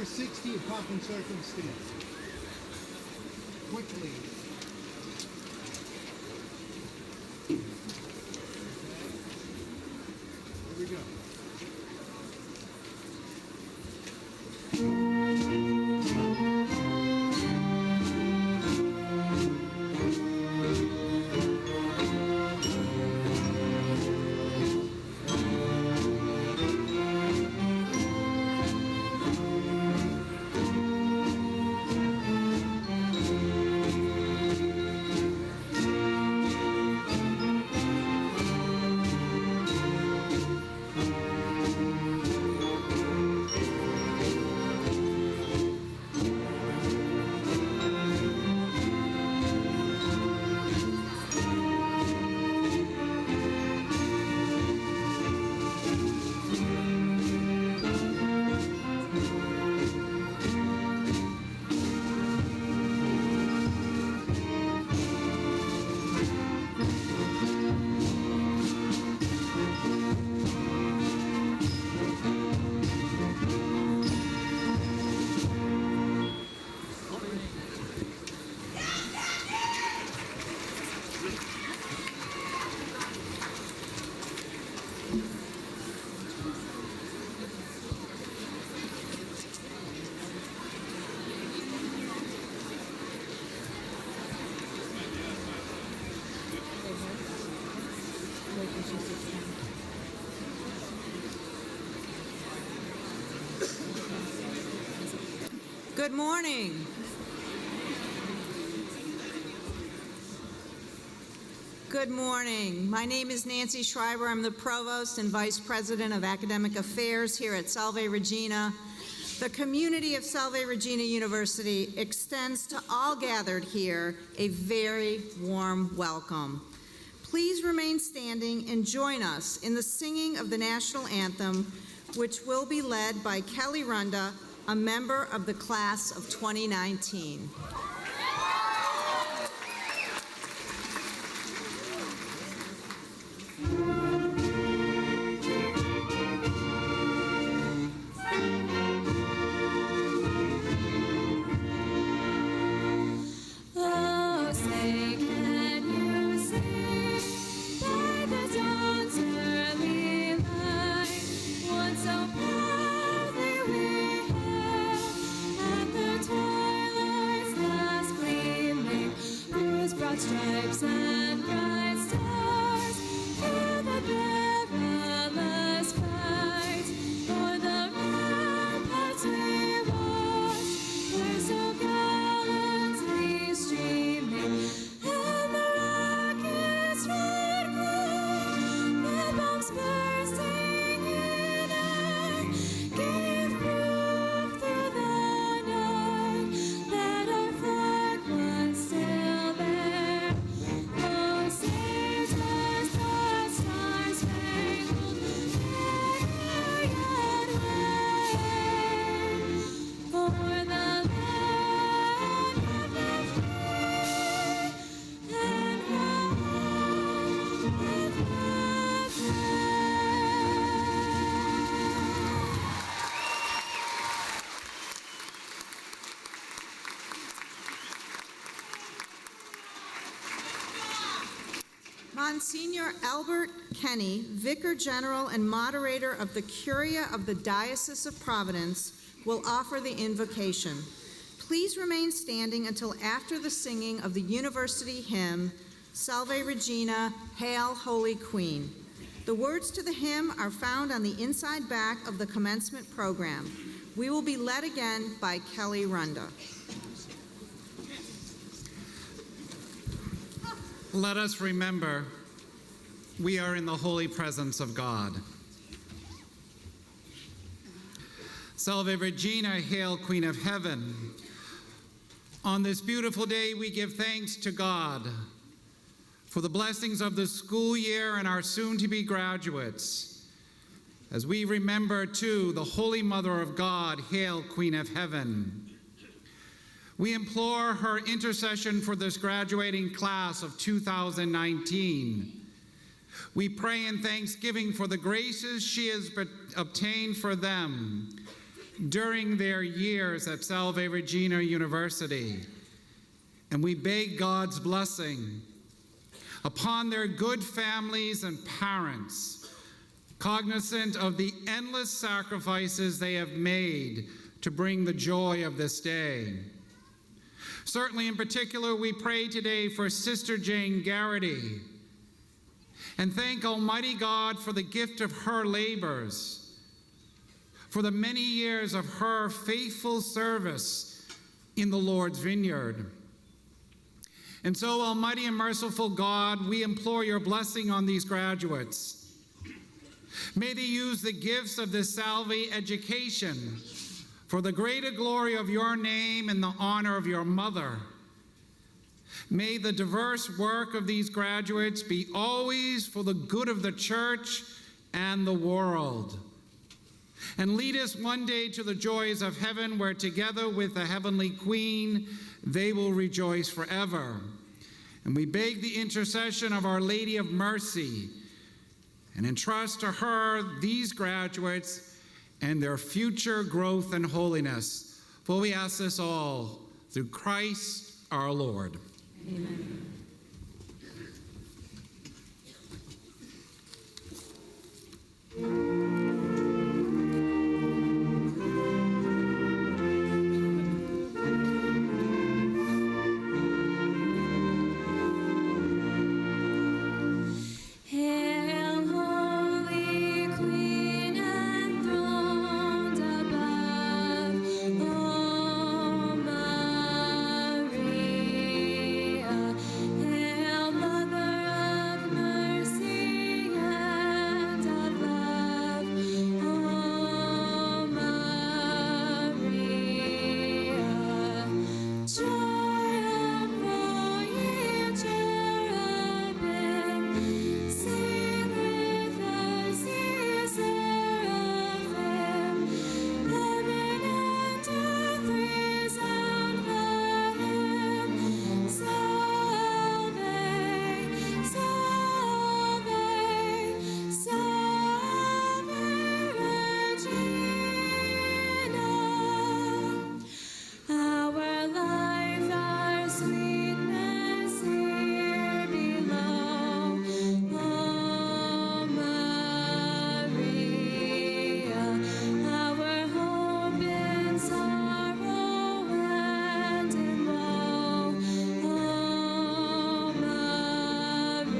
number 60 of Pomp and Circumstance. Quickly. Here we go. Good morning. Good morning. My name is Nancy Schreiber. I'm the Provost and Vice President of Academic Affairs here at Salve Regina. The community of Salve Regina University extends to all gathered here a very warm welcome. Please remain standing and join us in the singing of the national anthem, which will be led by Kelly Runda, a member of the class of 2019. Stripes and bright stars for the perilous fight, for the ramparts we watch, were so gallantly streaming, and the rockets' red glow, the bombs bursting in air, gave proof through the night that our flag was still there. Monsignor Albert Kenny, Vicar General and Moderator of the Curia of the Diocese of Providence, will offer the invocation. Please remain standing until after the singing of the university hymn, Salve Regina, Hail Holy Queen. The words to the hymn are found on the inside back of the commencement program. We will be led again by Kelly Runda. Let us remember, we are in the holy presence of God. Salve Regina, hail Queen of Heaven. On this beautiful day, we give thanks to God for the blessings of the school year and our soon-to-be graduates. As we remember, too, the Holy Mother of God, hail Queen of Heaven. We implore her intercession for this graduating class of 2019. We pray in thanksgiving for the graces she has obtained for them, during their years at Salve Regina University. And we beg God's blessing upon their good families and parents, cognizant of the endless sacrifices they have made to bring the joy of this day. Certainly, in particular, we pray today for Sister Jane Garrity and thank Almighty God for the gift of her labors, for the many years of her faithful service in the Lord's vineyard. And so, Almighty and merciful God, we implore your blessing on these graduates. May they use the gifts of this Salve education for the greater glory of your name and the honor of your mother. May the diverse work of these graduates be always for the good of the church and the world. And lead us one day to the joys of heaven, where together with the heavenly Queen, they will rejoice forever. And we beg the intercession of Our Lady of Mercy and entrust to her these graduates and their future growth and holiness. For we ask this all through Christ our Lord. Amen. Hail, Holy Queen, enthroned above, O Maria. Hail, Mother of mercy and of love, O Maria. Triumph, ye cherubim, sing with us, ye seraphim. Heaven and earth resound the hymn. Salve, salve, salve Regina. Our life, our sweetness here below, O Maria. Our hope in sorrow and in woe, O Maria.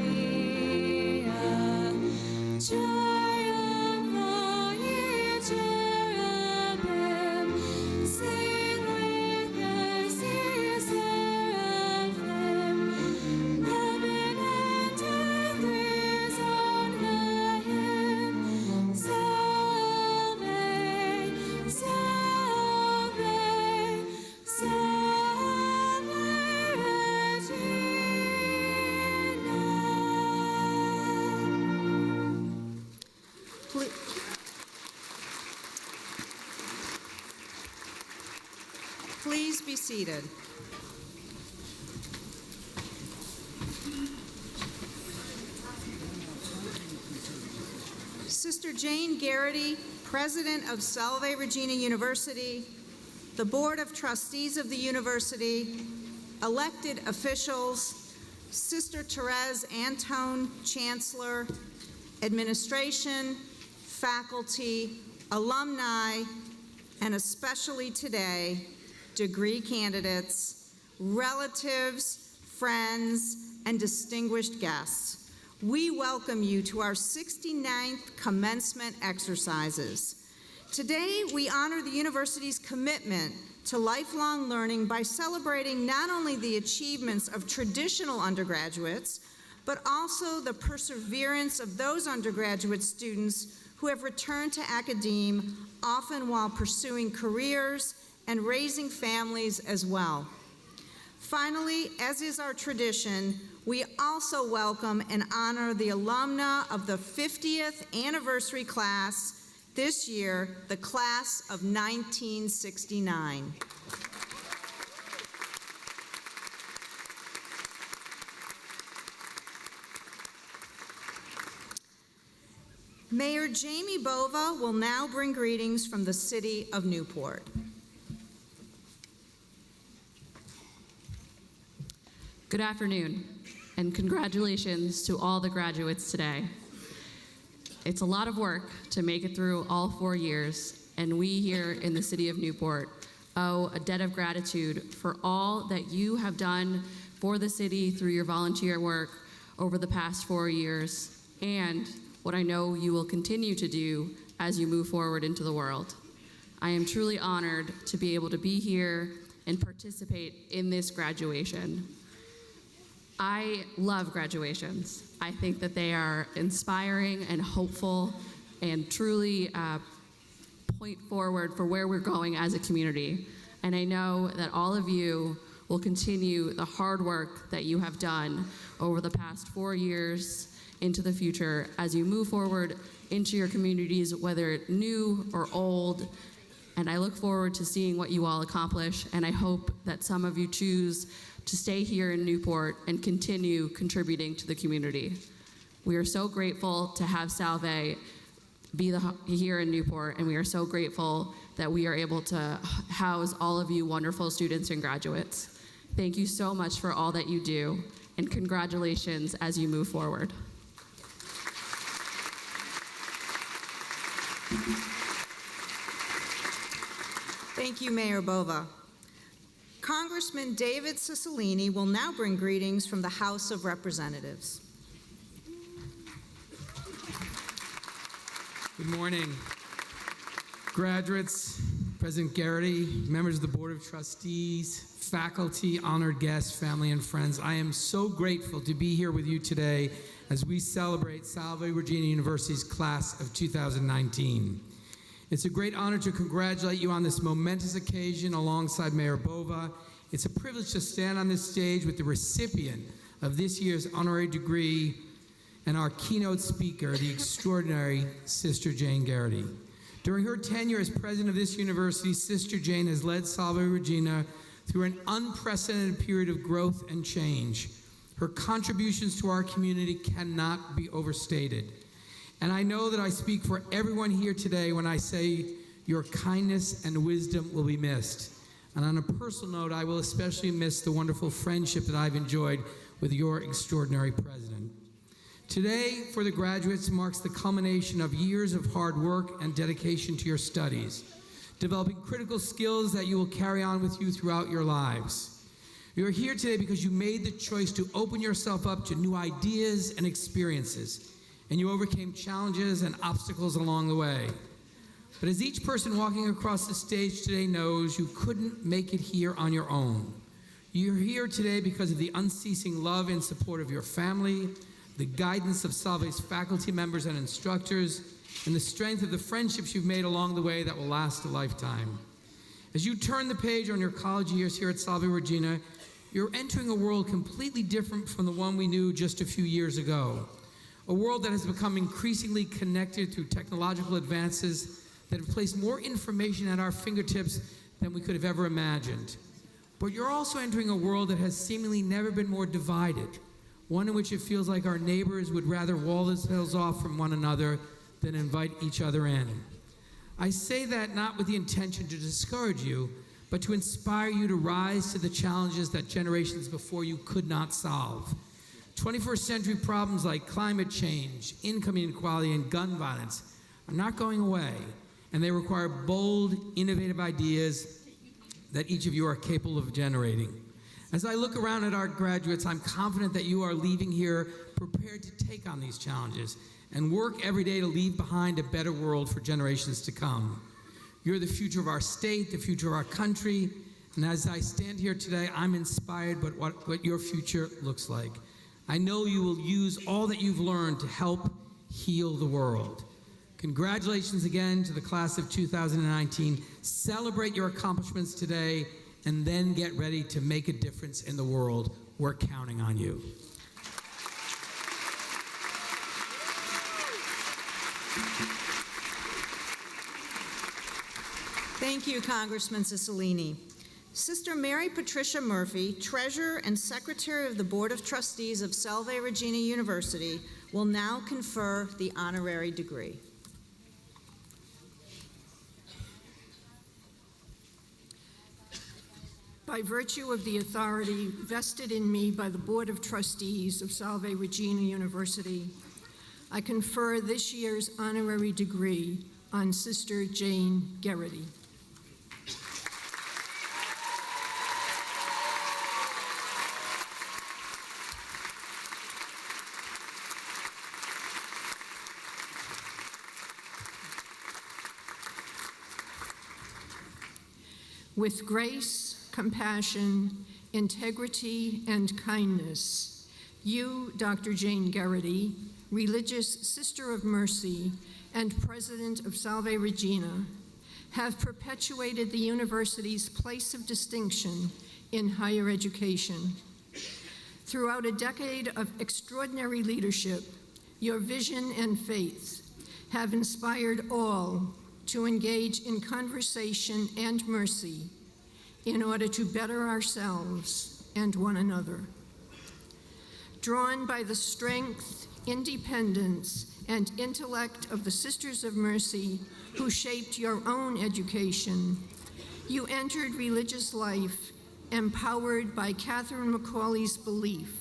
Triumph, ye cherubim, sing with us, ye seraphim. Heaven and earth resound the hymn. Salve, salve, salve Regina. Please be seated. Sister Jane Garrity, President of Salve Regina University, the Board of Trustees of the University, elected officials, Sister Therese Antone, Chancellor, administration, faculty, alumni, and especially today, degree candidates, relatives, friends, and distinguished guests. We welcome you to our 69th commencement exercises. Today, we honor the university's commitment to lifelong learning by celebrating not only the achievements of traditional undergraduates, but also the perseverance of those undergraduate students who have returned to academia, often while pursuing careers and raising families as well. Finally, as is our tradition, we also welcome and honor the alumna of the 50th anniversary class this year, the class of 1969. Mayor Jamie Bova will now bring greetings from the city of Newport. Good afternoon, and congratulations to all the graduates today. It's a lot of work to make it through all 4 years, and we here in the city of Newport owe a debt of gratitude for all that you have done for the city through your volunteer work over the past 4 years, and what I know you will continue to do as you move forward into the world. I am truly honored to be able to be here and participate in this graduation. I love graduations. I think that they are inspiring and hopeful and truly point forward for where we're going as a community. And I know that all of you will continue the hard work that you have done over the past 4 years into the future as you move forward into your communities, whether new or old. And I look forward to seeing what you all accomplish, and I hope that some of you choose to stay here in Newport and continue contributing to the community. We are so grateful to have Salve be here in Newport, and we are so grateful that we are able to house all of you wonderful students and graduates. Thank you so much for all that you do, and congratulations as you move forward. Thank you, Mayor Bova. Congressman David Cicilline will now bring greetings from the House of Representatives. Good morning. Graduates, President Garrity, members of the Board of Trustees, faculty, honored guests, family, and friends, I am so grateful to be here with you today as we celebrate Salve Regina University's class of 2019. It's a great honor to congratulate you on this momentous occasion alongside Mayor Bova. It's a privilege to stand on this stage with the recipient of this year's honorary degree and our keynote speaker, the extraordinary Sister Jane Garrity. During her tenure as president of this university, Sister Jane has led Salve Regina through an unprecedented period of growth and change. Her contributions to our community cannot be overstated. And I know that I speak for everyone here today when I say your kindness and wisdom will be missed. And on a personal note, I will especially miss the wonderful friendship that I've enjoyed with your extraordinary president. Today, for the graduates, marks the culmination of years of hard work and dedication to your studies, developing critical skills that you will carry on with you throughout your lives. You are here today because you made the choice to open yourself up to new ideas and experiences, and you overcame challenges and obstacles along the way. But as each person walking across the stage today knows, you couldn't make it here on your own. You're here today because of the unceasing love and support of your family, the guidance of Salve's faculty members and instructors, and the strength of the friendships you've made along the way that will last a lifetime. As you turn the page on your college years here at Salve Regina, you're entering a world completely different from the one we knew just a few years ago. A world that has become increasingly connected through technological advances that have placed more information at our fingertips than we could have ever imagined. But you're also entering a world that has seemingly never been more divided, one in which it feels like our neighbors would rather wall themselves off from one another than invite each other in. I say that not with the intention to discourage you, but to inspire you to rise to the challenges that generations before you could not solve. 21st century problems like climate change, income inequality, and gun violence are not going away, and they require bold, innovative ideas that each of you are capable of generating. As I look around at our graduates, I'm confident that you are leaving here prepared to take on these challenges and work every day to leave behind a better world for generations to come. You're the future of our state, the future of our country, and as I stand here today, I'm inspired by what your future looks like. I know you will use all that you've learned to help heal the world. Congratulations again to the class of 2019. Celebrate your accomplishments today, and then get ready to make a difference in the world. We're counting on you. Thank you, Congressman Cicilline. Sister Mary Patricia Murphy, Treasurer and Secretary of the Board of Trustees of Salve Regina University, will now confer the honorary degree. By virtue of the authority vested in me by the Board of Trustees of Salve Regina University, I confer this year's honorary degree on Sister Jane Garrity. With grace, compassion, integrity, and kindness, you, Dr. Jane Garrity, religious Sister of Mercy and President of Salve Regina, have perpetuated the university's place of distinction in higher education. Throughout a decade of extraordinary leadership, your vision and faith have inspired all to engage in conversation and mercy in order to better ourselves and one another. Drawn by the strength, independence, and intellect of the Sisters of Mercy who shaped your own education, you entered religious life empowered by Catherine Macaulay's belief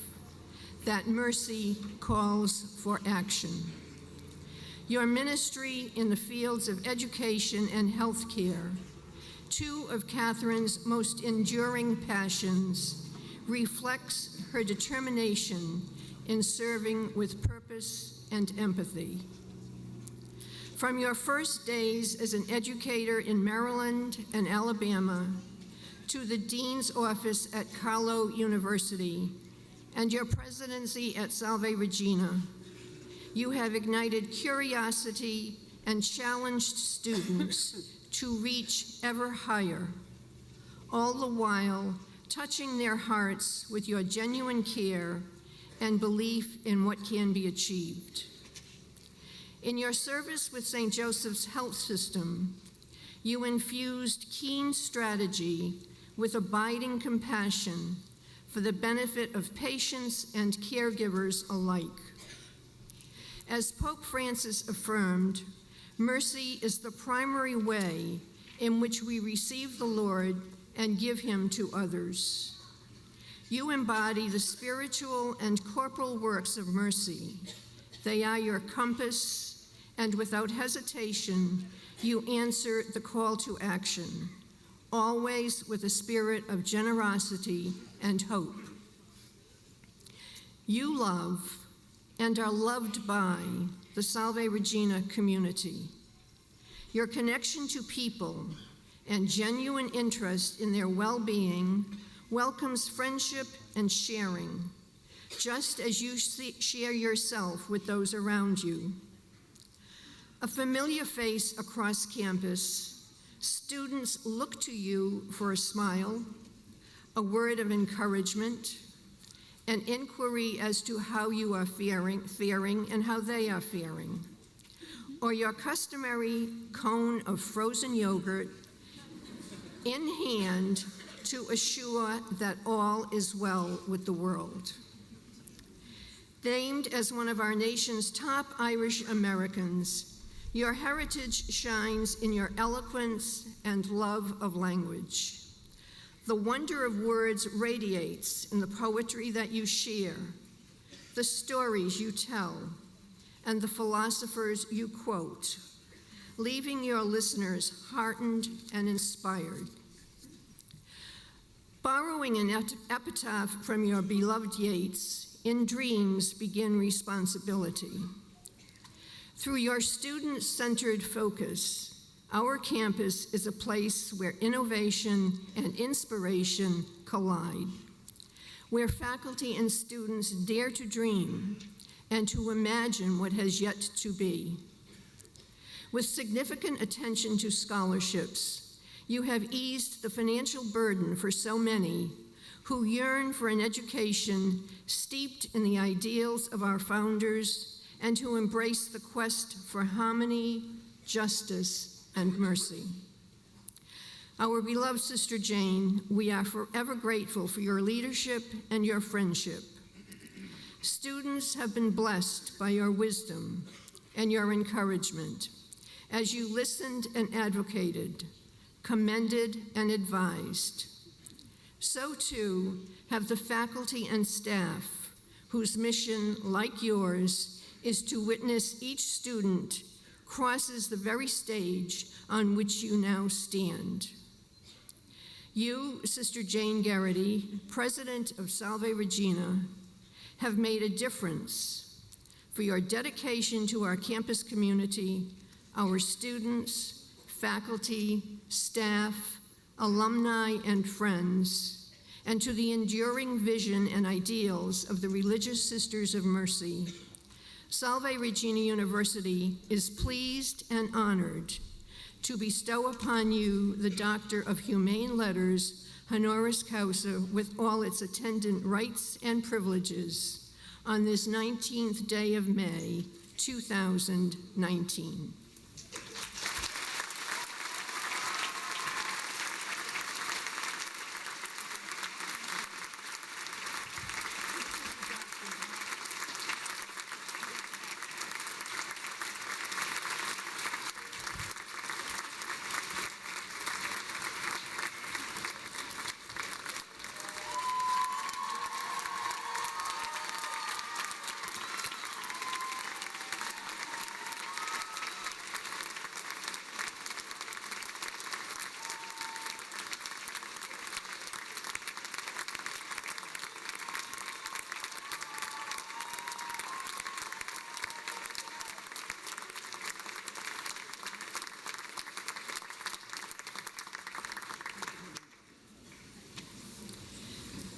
that mercy calls for action. Your ministry in the fields of education and healthcare, two of Catherine's most enduring passions, reflects her determination in serving with purpose and empathy. From your first days as an educator in Maryland and Alabama to the Dean's office at Carlow University and your presidency at Salve Regina, you have ignited curiosity and challenged students to reach ever higher, all the while touching their hearts with your genuine care and belief in what can be achieved. In your service with St. Joseph's Health System, you infused keen strategy with abiding compassion for the benefit of patients and caregivers alike. As Pope Francis affirmed, mercy is the primary way in which we receive the Lord and give him to others. You embody the spiritual and corporal works of mercy. They are your compass, and without hesitation, you answer the call to action, always with a spirit of generosity and hope. You love and are loved by the Salve Regina community. Your connection to people and genuine interest in their well-being welcomes friendship and sharing, just as you share yourself with those around you. A familiar face across campus, students look to you for a smile, a word of encouragement, an inquiry as to how you are faring and how they are faring, or your customary cone of frozen yogurt in hand to assure that all is well with the world. Named as one of our nation's top Irish Americans, your heritage shines in your eloquence and love of language. The wonder of words radiates in the poetry that you share, the stories you tell, and the philosophers you quote, leaving your listeners heartened and inspired. Borrowing an epitaph from your beloved Yeats, in dreams begin responsibility. Through your student-centered focus, our campus is a place where innovation and inspiration collide, where faculty and students dare to dream and to imagine what has yet to be. With significant attention to scholarships, you have eased the financial burden for so many who yearn for an education steeped in the ideals of our founders and who embrace the quest for harmony, justice, and mercy. Our beloved Sister Jane, we are forever grateful for your leadership and your friendship. Students have been blessed by your wisdom and your encouragement as you listened and advocated, commended and advised. So too have the faculty and staff, whose mission, like yours, is to witness each student crosses the very stage on which you now stand. You, Sister Jane Garrity, President of Salve Regina, have made a difference for your dedication to our campus community, our students, faculty, staff, alumni, and friends, and to the enduring vision and ideals of the Religious Sisters of Mercy. Salve Regina University is pleased and honored to bestow upon you the Doctor of Humane Letters, honoris causa, with all its attendant rights and privileges on this 19th day of May, 2019.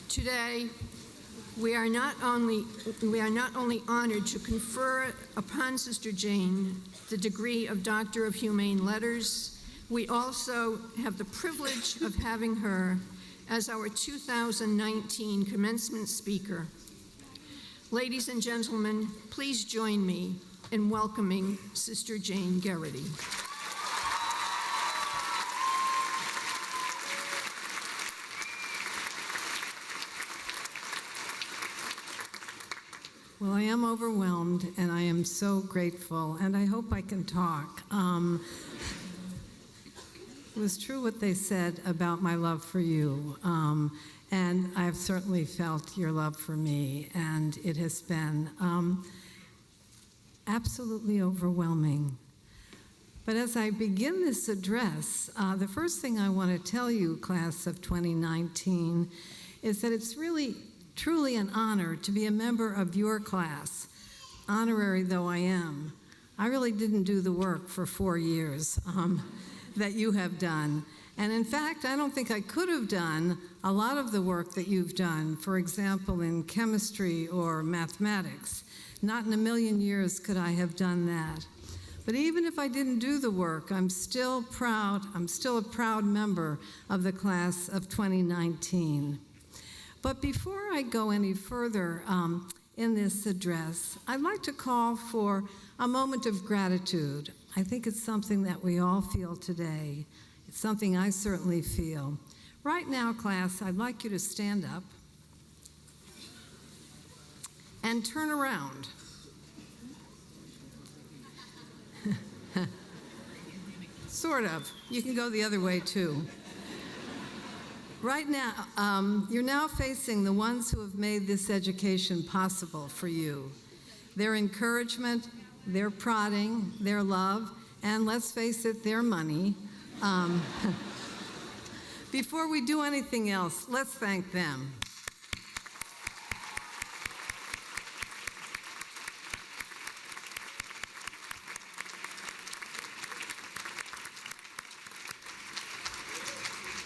Today, we are not only honored to confer upon Sister Jane the degree of Doctor of Humane Letters, we also have the privilege of having her as our 2019 commencement speaker. Ladies and gentlemen, please join me in welcoming Sister Jane Garrity. Well, I am overwhelmed, and I am so grateful, and I hope I can talk. It was true what they said about my love for you, and I've certainly felt your love for me, and it has been absolutely overwhelming. But as I begin this address, the first thing I want to tell you, class of 2019, is that it's really truly an honor to be a member of your class, honorary though I am. I really didn't do the work for 4 years that you have done. And in fact, I don't think I could have done a lot of the work that you've done, for example, in chemistry or mathematics. Not in a million years could I have done that. But even if I didn't do the work, I'm still proud. I'm still a proud member of the class of 2019. But before I go any further in this address, I'd like to call for a moment of gratitude. I think it's something that we all feel today. It's something I certainly feel. Right now, class, I'd like you to stand up and turn around. Sort of. You can go the other way, too. Right now, you're now facing the ones who have made this education possible for you. Their encouragement, their prodding, their love, and let's face it, their money. Before we do anything else, let's thank them.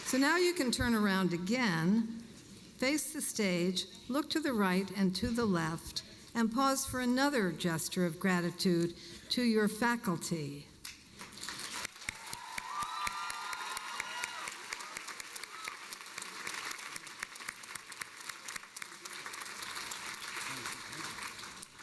So now you can turn around again, face the stage, look to the right and to the left, and pause for another gesture of gratitude to your faculty.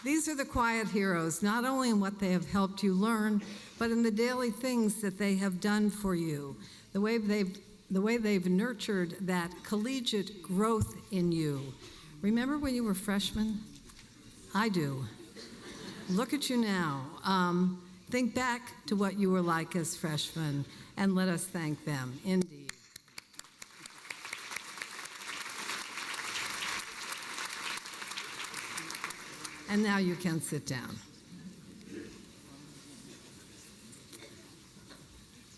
These are the quiet heroes, not only in what they have helped you learn, but in the daily things that they have done for you, the way they've nurtured that collegiate growth in you. Remember when you were freshmen? I do. Look at you now. Think back to what you were like as freshmen, and let us thank them, indeed. And now you can sit down.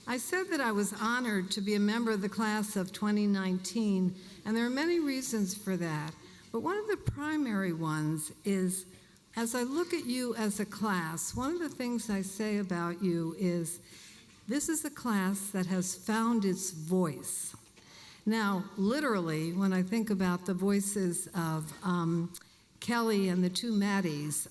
I said that I was honored to be a member of the class of 2019, and there are many reasons for that. But one of the primary ones is, as I look at you as a class, one of the things I say about you is, this is a class that has found its voice. Now, literally, when I think about the voices of Kelly and the two Maddies,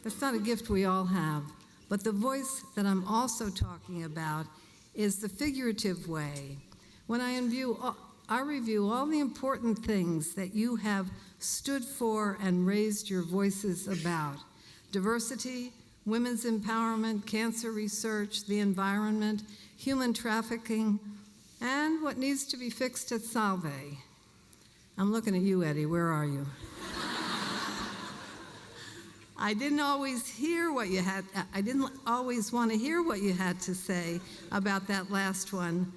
that's not a gift we all have. But the voice that I'm also talking about is the figurative way. When I review all the important things that you have stood for and raised your voices about: diversity, women's empowerment, cancer research, the environment, human trafficking, and what needs to be fixed at Salve. I'm looking at you, Eddie. Where are you? I didn't always want to hear what you had to say about that last one.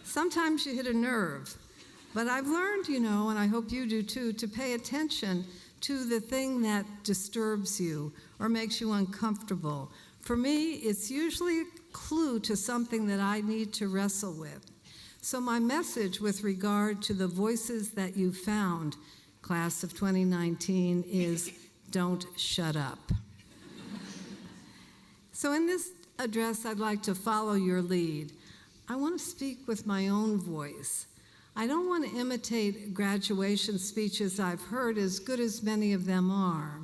Sometimes you hit a nerve. But I've learned, and I hope you do too, to pay attention to the thing that disturbs you or makes you uncomfortable. For me, it's usually a clue to something that I need to wrestle with. So my message with regard to the voices that you found, class of 2019, is don't shut up. So in this address, I'd like to follow your lead. I want to speak with my own voice. I don't want to imitate graduation speeches I've heard, as good as many of them are.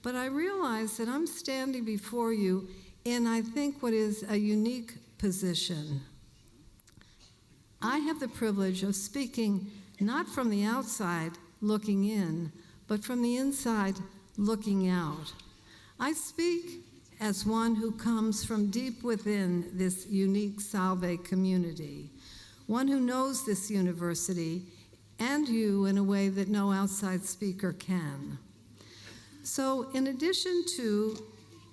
But I realize that I'm standing before you in, I think, what is a unique position. I have the privilege of speaking not from the outside looking in, but from the inside looking out. I speak as one who comes from deep within this unique Salve community, one who knows this university and you in a way that no outside speaker can. So in addition to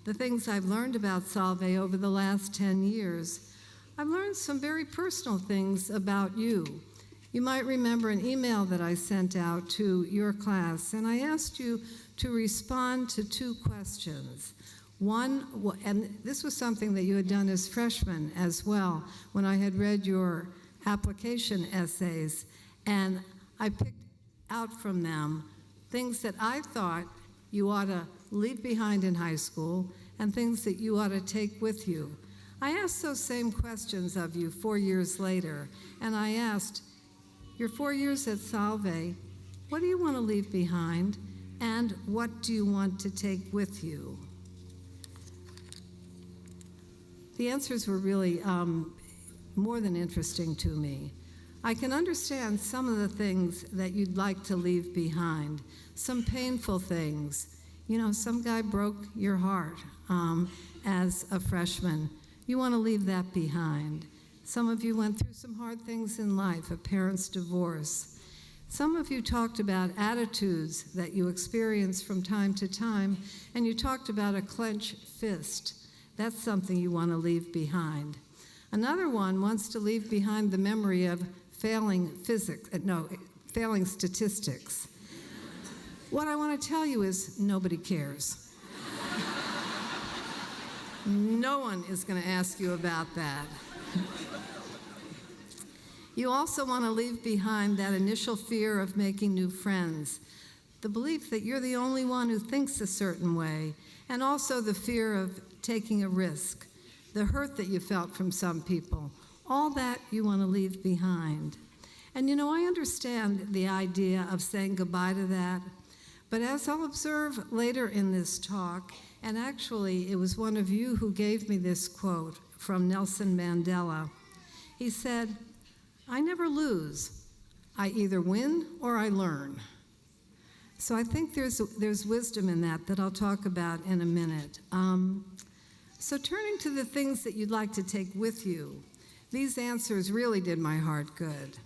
the things I've learned about Salve over the last 10 years, I've learned some very personal things about you. You might remember an email that I sent out to your class, and I asked you to respond to two questions. One, and this was something that you had done as freshmen as well, when I had read your application essays, and I picked out from them things that I thought you ought to leave behind in high school and things that you ought to take with you. I asked those same questions of you 4 years later, and I asked, your 4 years at Salve, what do you want to leave behind, and what do you want to take with you? The answers were really more than interesting to me. I can understand some of the things that you'd like to leave behind, some painful things. Some guy broke your heart as a freshman. You want to leave that behind. Some of you went through some hard things in life, a parent's divorce. Some of you talked about attitudes that you experience from time to time, and you talked about a clenched fist. That's something you want to leave behind. Another one wants to leave behind the memory of failing statistics. What I want to tell you is nobody cares. No one is going to ask you about that. You also want to leave behind that initial fear of making new friends, the belief that you're the only one who thinks a certain way, and also the fear of taking a risk, the hurt that you felt from some people. All that you want to leave behind. And I understand the idea of saying goodbye to that, but as I'll observe later in this talk, and actually it was one of you who gave me this quote from Nelson Mandela. He said, "I never lose. I either win or I learn." So I think there's wisdom in that I'll talk about in a minute. So turning to the things that you'd like to take with you, these answers really did my heart good.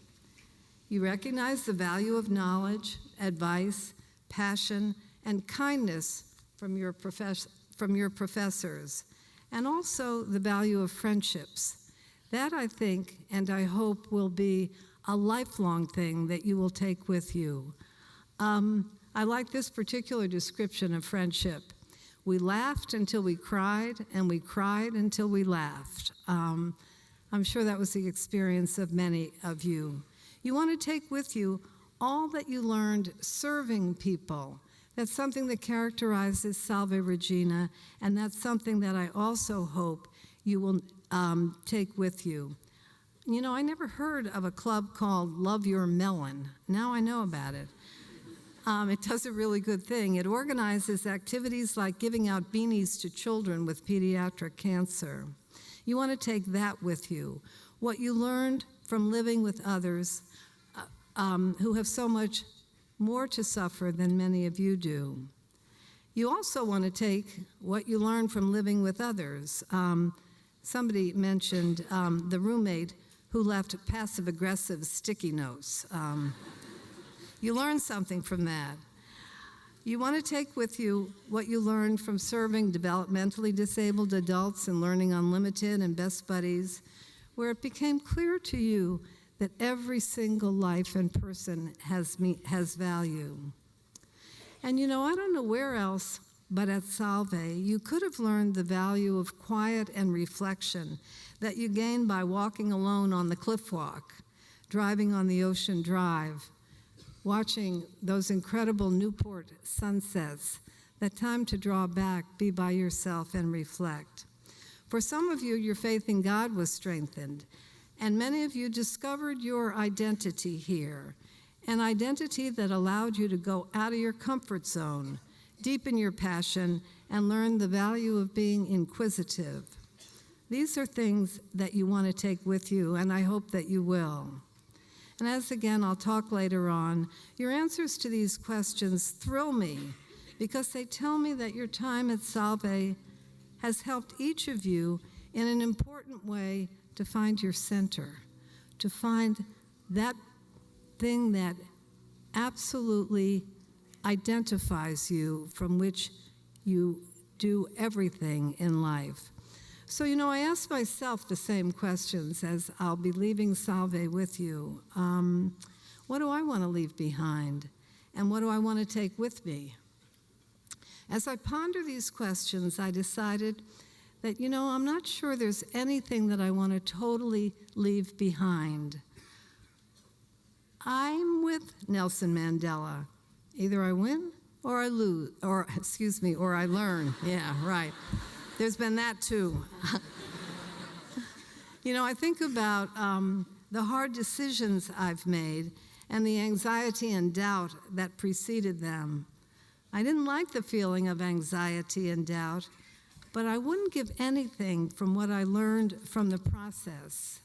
You recognize the value of knowledge, advice, passion, and kindness from your professors, and also the value of friendships. That, I think, and I hope, will be a lifelong thing that you will take with you. I like this particular description of friendship. We laughed until we cried, and we cried until we laughed. I'm sure that was the experience of many of you. You want to take with you all that you learned serving people. That's something that characterizes Salve Regina, and that's something that I also hope you will take with you. You know, I never heard of a club called Love Your Melon. Now I know about it. It does a really good thing. It organizes activities like giving out beanies to children with pediatric cancer. You want to take that with you. What you learned from living with others who have so much more to suffer than many of you do. You also want to take what you learned from living with others. Somebody mentioned the roommate who left passive-aggressive sticky notes. You learned something from that. You want to take with you what you learned from serving developmentally disabled adults and Learning Unlimited and Best Buddies, where it became clear to you that every single life and person has value. And you know, I don't know where else but at Salve you could have learned the value of quiet and reflection that you gain by walking alone on the cliff walk, driving on the Ocean Drive, watching those incredible Newport sunsets, that time to draw back, be by yourself, and reflect. For some of you, your faith in God was strengthened, and many of you discovered your identity here, an identity that allowed you to go out of your comfort zone, deepen your passion, and learn the value of being inquisitive. These are things that you want to take with you, and I hope that you will. And as again, I'll talk later on, your answers to these questions thrill me because they tell me that your time at Salve has helped each of you in an important way to find your center, to find that thing that absolutely identifies you, from which you do everything in life. So, you know, I ask myself the same questions as I'll be leaving Salve with you. What do I want to leave behind? And what do I want to take with me? As I ponder these questions, I decided that, you know, I'm not sure there's anything that I want to totally leave behind. I'm with Nelson Mandela. Either I win or I lose, or I learn. Yeah, right. There's been that too. You know, I think about the hard decisions I've made and the anxiety and doubt that preceded them. I didn't like the feeling of anxiety and doubt, but I wouldn't give anything from what I learned from the process.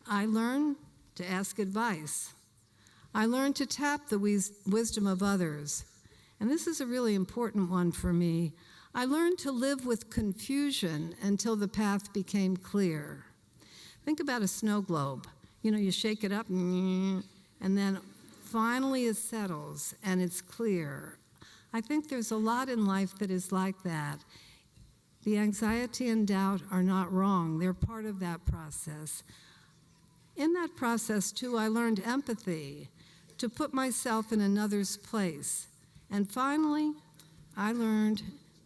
I learned to ask advice. I learned to tap the wisdom of others. And this is a really important one for me. I learned to live with confusion until the path became clear. Think about a snow globe. You know, you shake it up, and then finally it settles and it's clear. I think there's a lot in life that is like that. The anxiety and doubt are not wrong. They're part of that process. In that process, too, I learned empathy, to put myself in another's place. And finally, I learned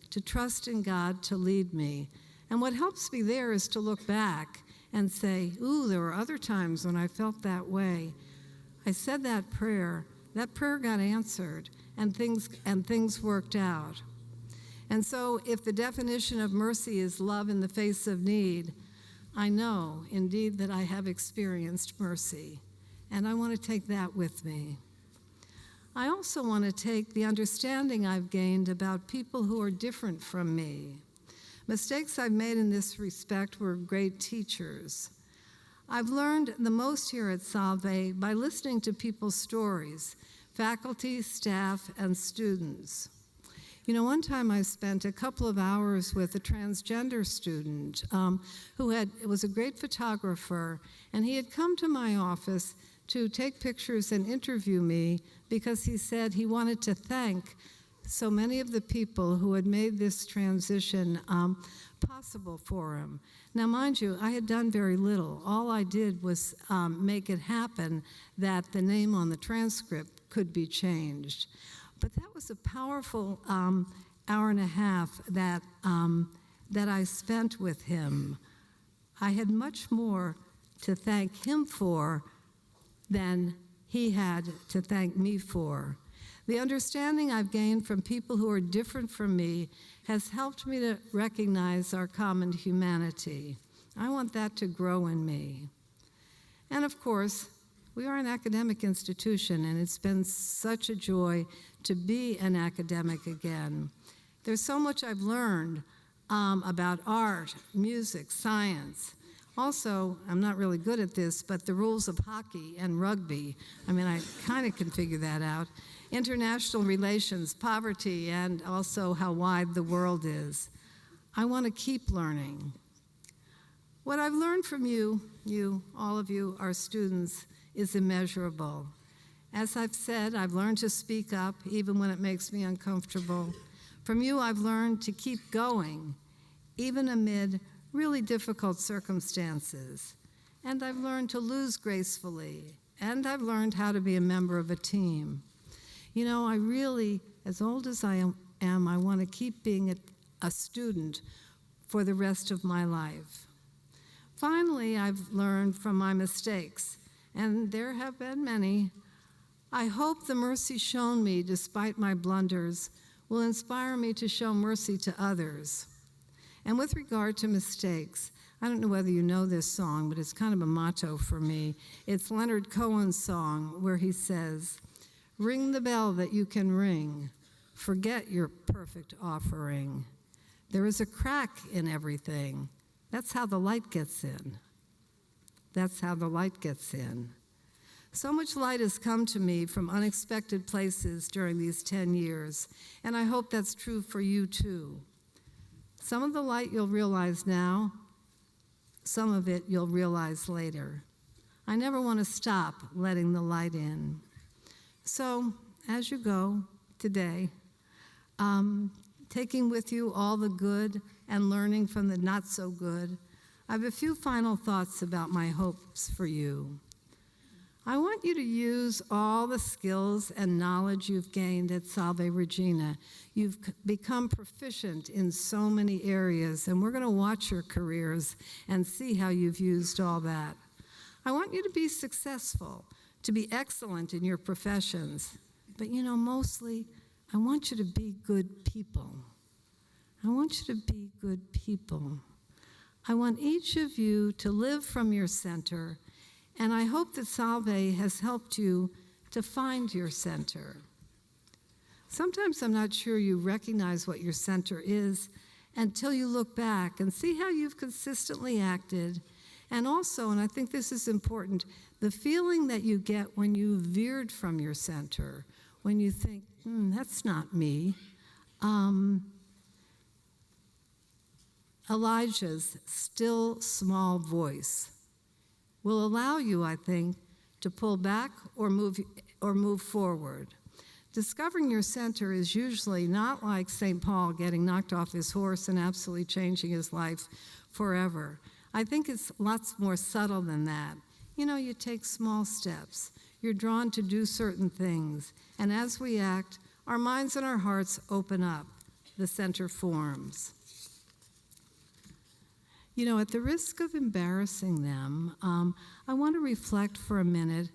to trust in God to lead me. And what helps me there is to look back and say, ooh, there were other times when I felt that way. I said that prayer got answered, and things worked out. And so if the definition of mercy is love in the face of need, I know indeed that I have experienced mercy, and I want to take that with me. I also want to take the understanding I've gained about people who are different from me. Mistakes I've made in this respect were great teachers. I've learned the most here at Salve by listening to people's stories, faculty, staff, and students. You know, one time I spent a couple of hours with a transgender student who was a great photographer, and he had come to my office to take pictures and interview me because he said he wanted to thank so many of the people who had made this transition possible for him. Now, mind you, I had done very little. All I did was make it happen that the name on the transcript could be changed. But that was a powerful hour and a half that I spent with him. I had much more to thank him for than he had to thank me for. The understanding I've gained from people who are different from me has helped me to recognize our common humanity. I want that to grow in me. And of course, we are an academic institution, and it's been such a joy to be an academic again. There's so much I've learned about art, music, science. Also, I'm not really good at this, but the rules of hockey and rugby. I mean, I kind of can figure that out. International relations, poverty, and also how wide the world is. I want to keep learning. What I've learned from you, all of you, our students, is immeasurable. As I've said, I've learned to speak up even when it makes me uncomfortable. From you, I've learned to keep going, even amid really difficult circumstances. And I've learned to lose gracefully, and I've learned how to be a member of a team. You know, I really, as old as I am, I want to keep being a student for the rest of my life. Finally, I've learned from my mistakes, and there have been many. I hope the mercy shown me despite my blunders will inspire me to show mercy to others. And with regard to mistakes, I don't know whether you know this song, but it's kind of a motto for me. It's Leonard Cohen's song where he says, "Ring the bell that you can ring. Forget your perfect offering. There is a crack in everything. That's how the light gets in. That's how the light gets in." So much light has come to me from unexpected places during these 10 years, and I hope that's true for you too. Some of the light you'll realize now, some of it you'll realize later. I never want to stop letting the light in. So, as you go today, taking with you all the good and learning from the not so good, I have a few final thoughts about my hopes for you. I want you to use all the skills and knowledge you've gained at Salve Regina. You've become proficient in so many areas, and we're going to watch your careers and see how you've used all that. I want you to be successful, to be excellent in your professions, but mostly, I want you to be good people. I want you to be good people. I want each of you to live from your center, and I hope that Salve has helped you to find your center. Sometimes I'm not sure you recognize what your center is until you look back and see how you've consistently acted. And also, and I think this is important, the feeling that you get when you veered from your center, when you think, that's not me. Elijah's still small voice will allow you, I think, to pull back or move forward. Discovering your center is usually not like St. Paul getting knocked off his horse and absolutely changing his life forever. I think it's lots more subtle than that. You take small steps. You're drawn to do certain things. And as we act, our minds and our hearts open up. The center forms. At the risk of embarrassing them, I want to reflect for a minute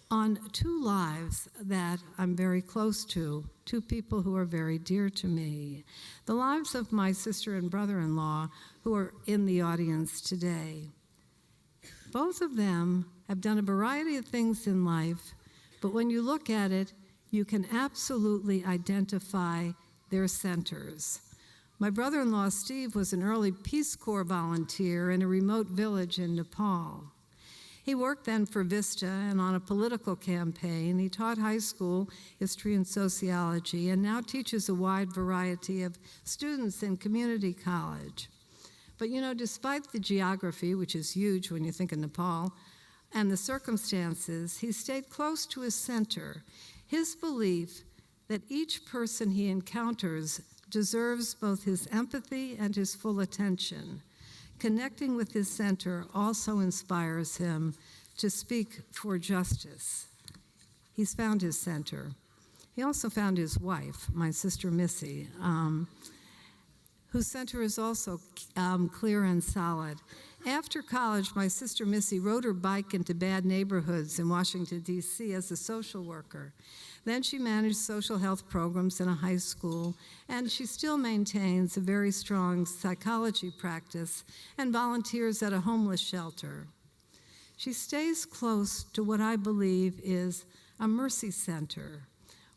on two lives that I'm very close to, two people who are very dear to me. The lives of my sister and brother-in-law who are in the audience today. Both of them have done a variety of things in life, but when you look at it, you can absolutely identify their centers. My brother-in-law, Steve, was an early Peace Corps volunteer in a remote village in Nepal. He worked then for Vista and on a political campaign. He taught high school history and sociology and now teaches a wide variety of students in community college. But despite the geography, which is huge when you think of Nepal, and the circumstances, he stayed close to his center, his belief that each person he encounters deserves both his empathy and his full attention. Connecting with his center also inspires him to speak for justice. He's found his center. He also found his wife, my sister Missy, whose center is also clear and solid. After college, my sister Missy rode her bike into bad neighborhoods in Washington, D.C. as a social worker. Then she managed social health programs in a high school, and she still maintains a very strong psychology practice and volunteers at a homeless shelter. She stays close to what I believe is a mercy center,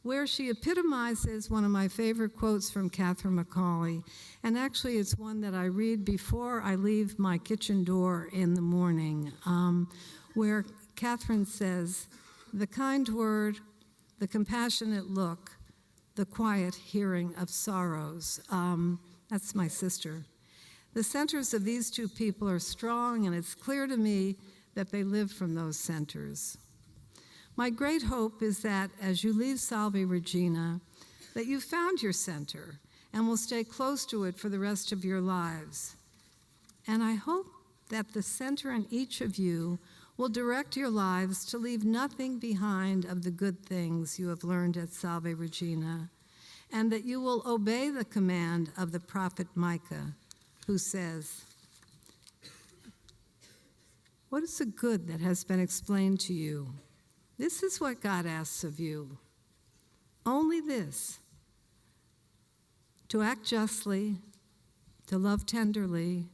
where she epitomizes one of my favorite quotes from Catherine McCauley, and actually it's one that I read before I leave my kitchen door in the morning, where Catherine says, "The kind word, the compassionate look, the quiet hearing of sorrows." That's my sister. The centers of these two people are strong, and it's clear to me that they live from those centers. My great hope is that as you leave Salve Regina, that you found your center and will stay close to it for the rest of your lives. And I hope that the center in each of you will direct your lives to leave nothing behind of the good things you have learned at Salve Regina, and that you will obey the command of the prophet Micah, who says, "What is the good that has been explained to you? This is what God asks of you. Only this: to act justly, to love tenderly,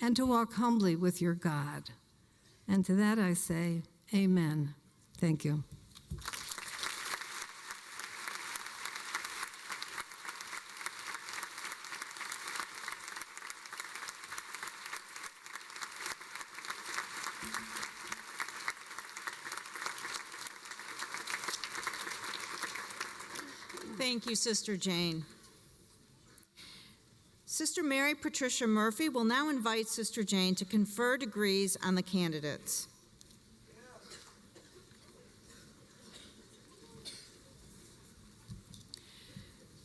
and to walk humbly with your God." And to that I say, amen. Thank you. Thank you, Sister Jane. Sister Mary Patricia Murphy will now invite Sister Jane to confer degrees on the candidates.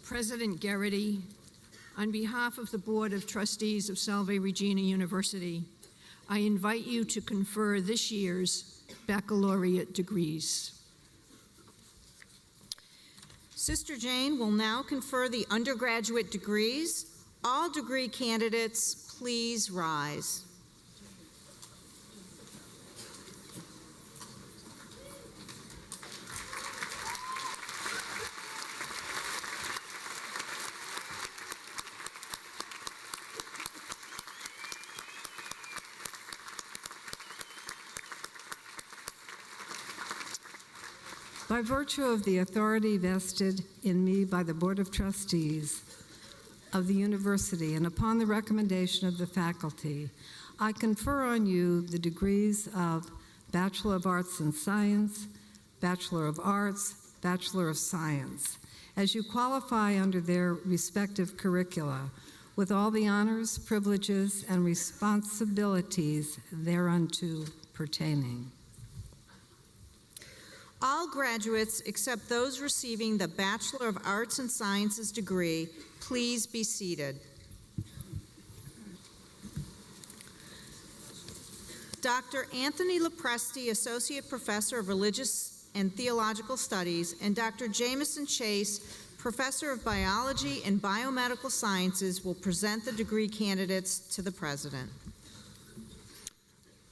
President Garrity, on behalf of the Board of Trustees of Salve Regina University, I invite you to confer this year's baccalaureate degrees. Sister Jane will now confer the undergraduate degrees. All degree candidates, please rise. By virtue of the authority vested in me by the Board of Trustees of the university and upon the recommendation of the faculty, I confer on you the degrees of Bachelor of Arts in Science, Bachelor of Arts, Bachelor of Science, as you qualify under their respective curricula, with all the honors, privileges, and responsibilities thereunto pertaining. All graduates, except those receiving the Bachelor of Arts and Sciences degree, please be seated. Dr. Anthony Lopresti, Associate Professor of Religious and Theological Studies, and Dr. Jameson Chase, Professor of Biology and Biomedical Sciences, will present the degree candidates to the President.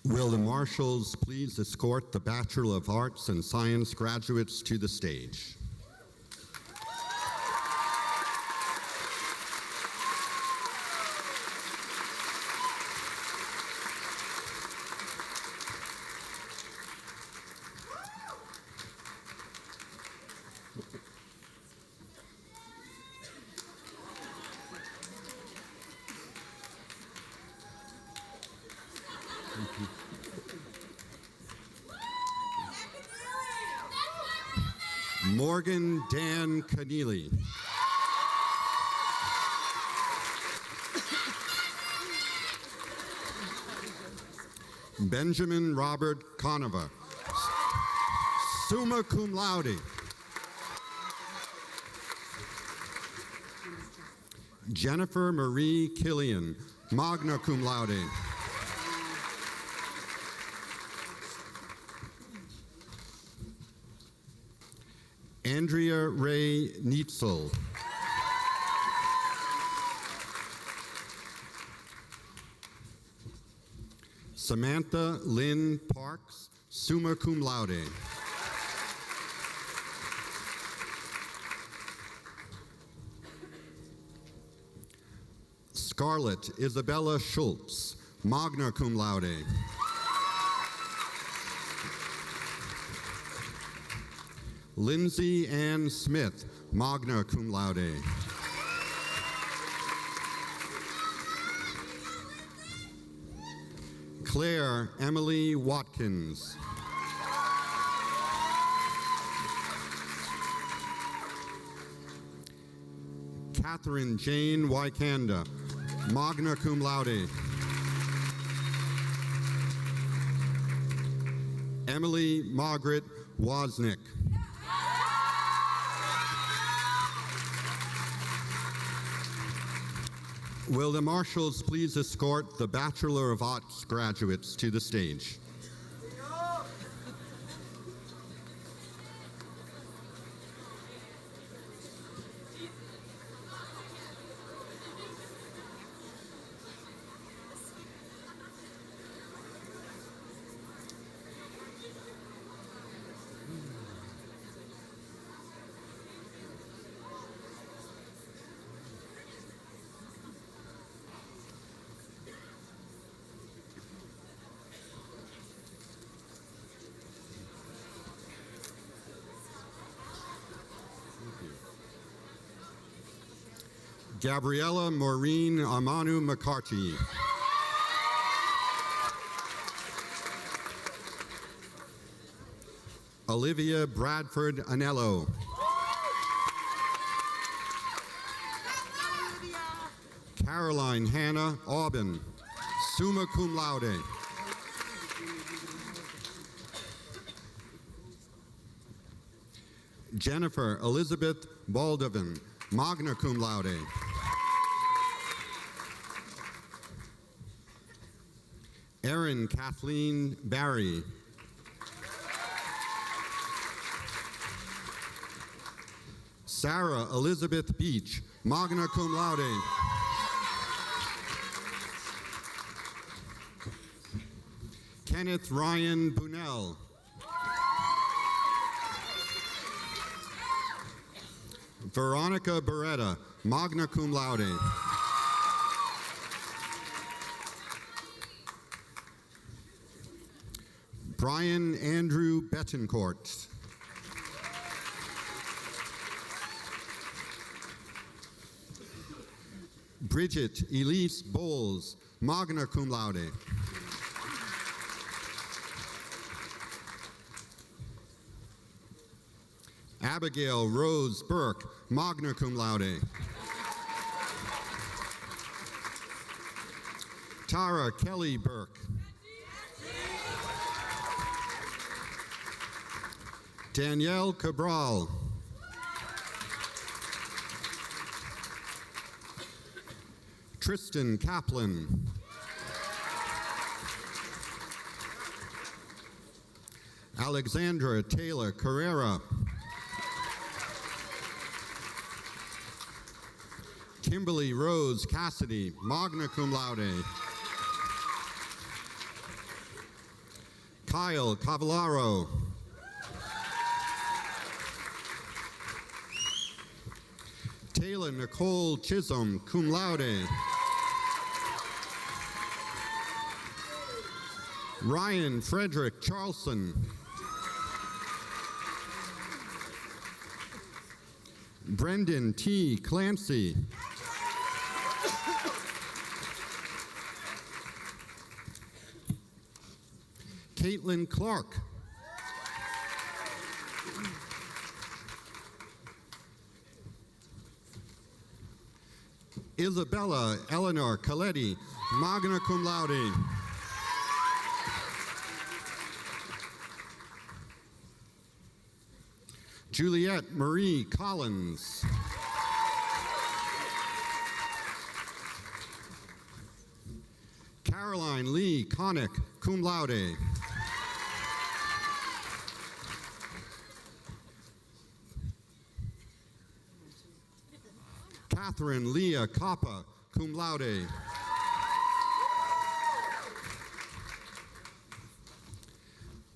Will the marshals please escort the Bachelor of Arts and Science graduates to the stage? Morgan Dan Keneally. Benjamin Robert Conover, summa cum laude. Jennifer Marie Killian, magna cum laude. Andrea Ray Neitzel. Samantha Lynn Parks, summa cum laude. Scarlett Isabella Schultz, magna cum laude. Lindsay Ann Smith, magna cum laude. Claire Emily Watkins. Catherine Jane Wykanda, magna cum laude. Emily Margaret Wozniak. Will the marshals please escort the Bachelor of Arts graduates to the stage? Gabriella Maureen Amanu McCarthy. Olivia Bradford Anello. Caroline Hannah Aubin, summa cum laude. Jennifer Elizabeth Baldwin, magna cum laude. Erin Kathleen Barry. Sarah Elizabeth Beach, magna cum laude. Kenneth Ryan Bunnell. Veronica Beretta, magna cum laude. Brian Andrew Betancourt. Bridget Elise Bowles, magna cum laude. Abigail Rose Burke, magna cum laude. Tara Kelly Burke. Danielle Cabral. Tristan Kaplan. Alexandra Taylor Carrera. Kimberly Rose Cassidy, magna cum laude. Kyle Cavallaro. Taylor Nicole Chisholm, cum laude. Ryan Frederick Charlson. Brendan T. Clancy. Caitlin Clark. Isabella Eleanor Coletti, magna cum laude. Juliette Marie Collins. Caroline Lee Connick, cum laude. Catherine Leah Coppa, cum laude.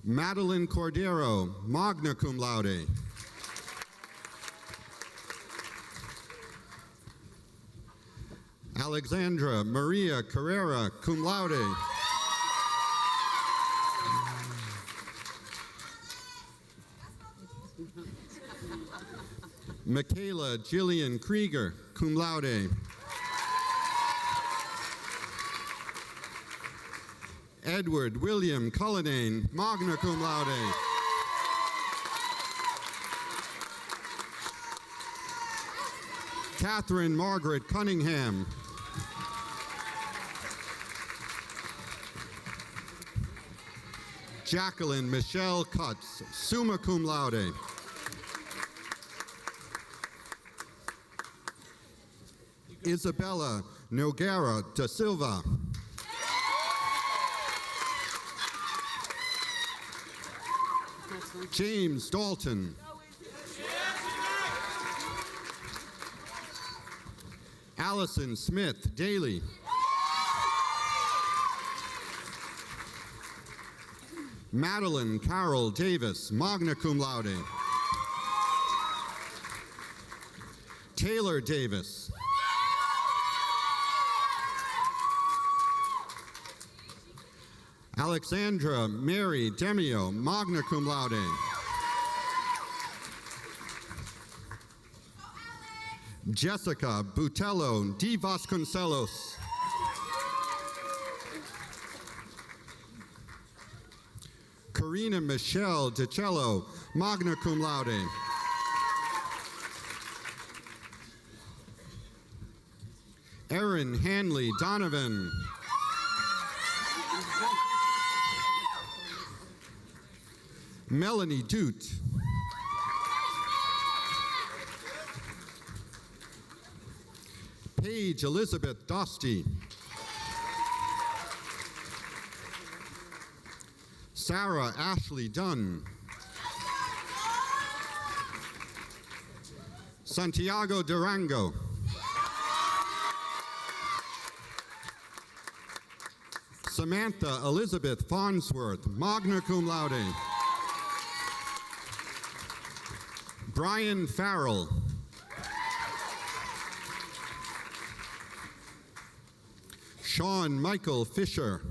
Madeline Cordero, magna cum laude. Alexandra Maria Carrera, cum laude. Michaela Jillian Krieger, cum laude. Edward William Cullinane, magna cum laude. Catherine Margaret Cunningham. Jacqueline Michelle Cutts, summa cum laude. Isabella Noguera da Silva. James Dalton. Allison Smith Daly. Madeline Carol Davis, magna cum laude. Taylor Davis. Alexandra Mary Demio, magna cum laude. Jessica Butello de Vasconcelos. Karina Michelle DiCello, magna cum laude. Erin Hanley Donovan. Melanie Doot. Paige Elizabeth Dostie. Sarah Ashley Dunn. Santiago Durango. Samantha Elizabeth Farnsworth, magna cum laude. Brian Farrell. Sean Michael Fisher.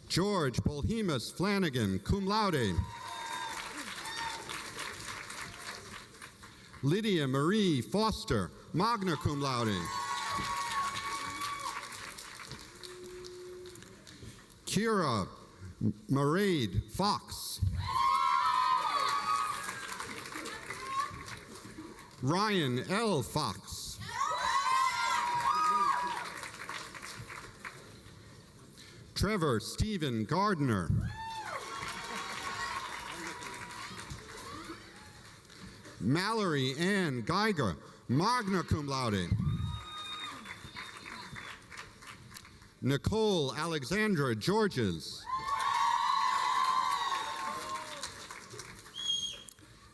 George Bolhemus Flanagan, cum laude. Lydia Marie Foster, magna cum laude. Kira Maraid Fox. Ryan L. Fox. Trevor Stephen Gardner. Mallory Ann Geiger, magna cum laude. Nicole Alexandra Georges.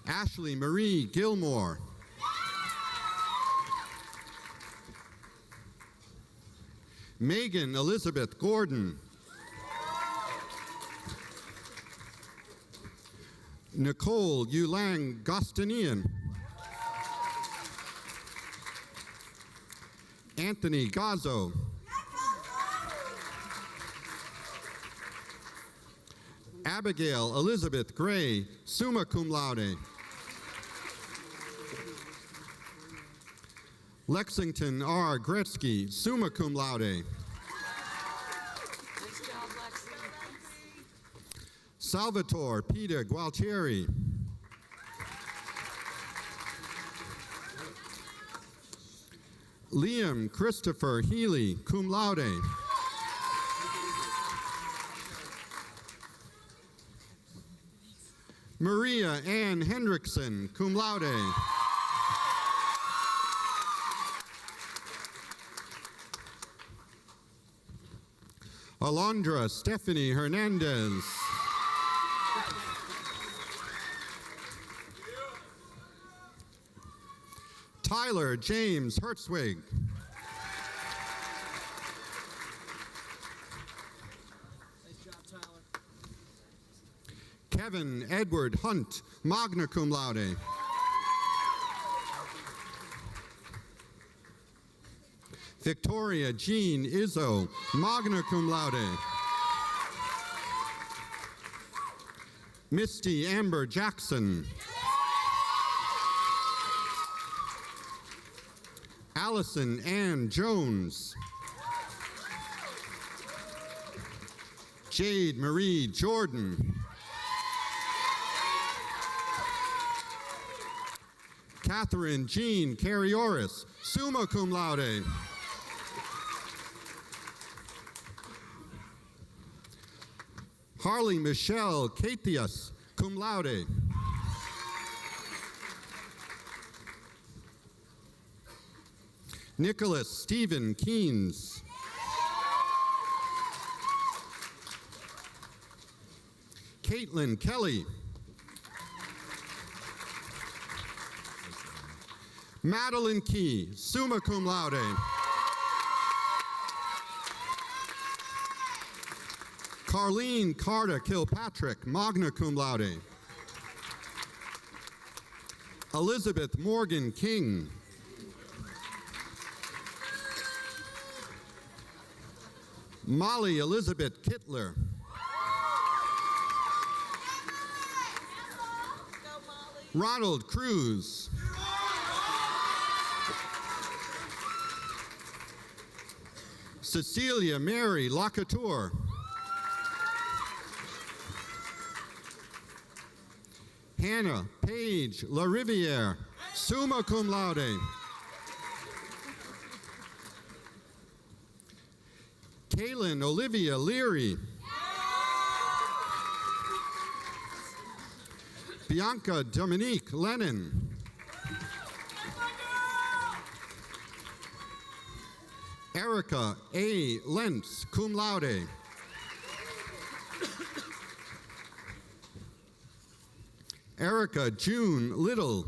Ashley Marie Gilmore. Megan Elizabeth Gordon. Nicole Yulang Gostinian. Anthony Gazzo. Abigail Elizabeth Gray, summa cum laude. Lexington R. Gretzky, summa cum laude. Nice job, Lexi. Salvatore Peter Gualtieri. Liam Christopher Healy, cum laude. Maria Ann Hendrickson, cum laude. Alondra Stephanie Hernandez. Tyler James Hertzwig. Kevin Edward Hunt, magna cum laude. Victoria Jean Izzo, magna cum laude. Misty Amber Jackson. Allison Ann Jones. Jade Marie Jordan. Catherine Jean Carrioris, summa cum laude. Harley Michelle Catius, cum laude. Nicholas Stephen Keynes. Caitlin Kelly. Madeline Key, summa cum laude. Carlene Carter Kilpatrick, magna cum laude. Elizabeth Morgan King. Molly Elizabeth Kittler. Ronald Cruz. Cecilia Mary Lacouture. Hannah Paige LaRiviere, summa cum laude. Kaylin Olivia Leary. Bianca Dominique Lennon. Erica A. Lentz, cum laude. Erica June Little.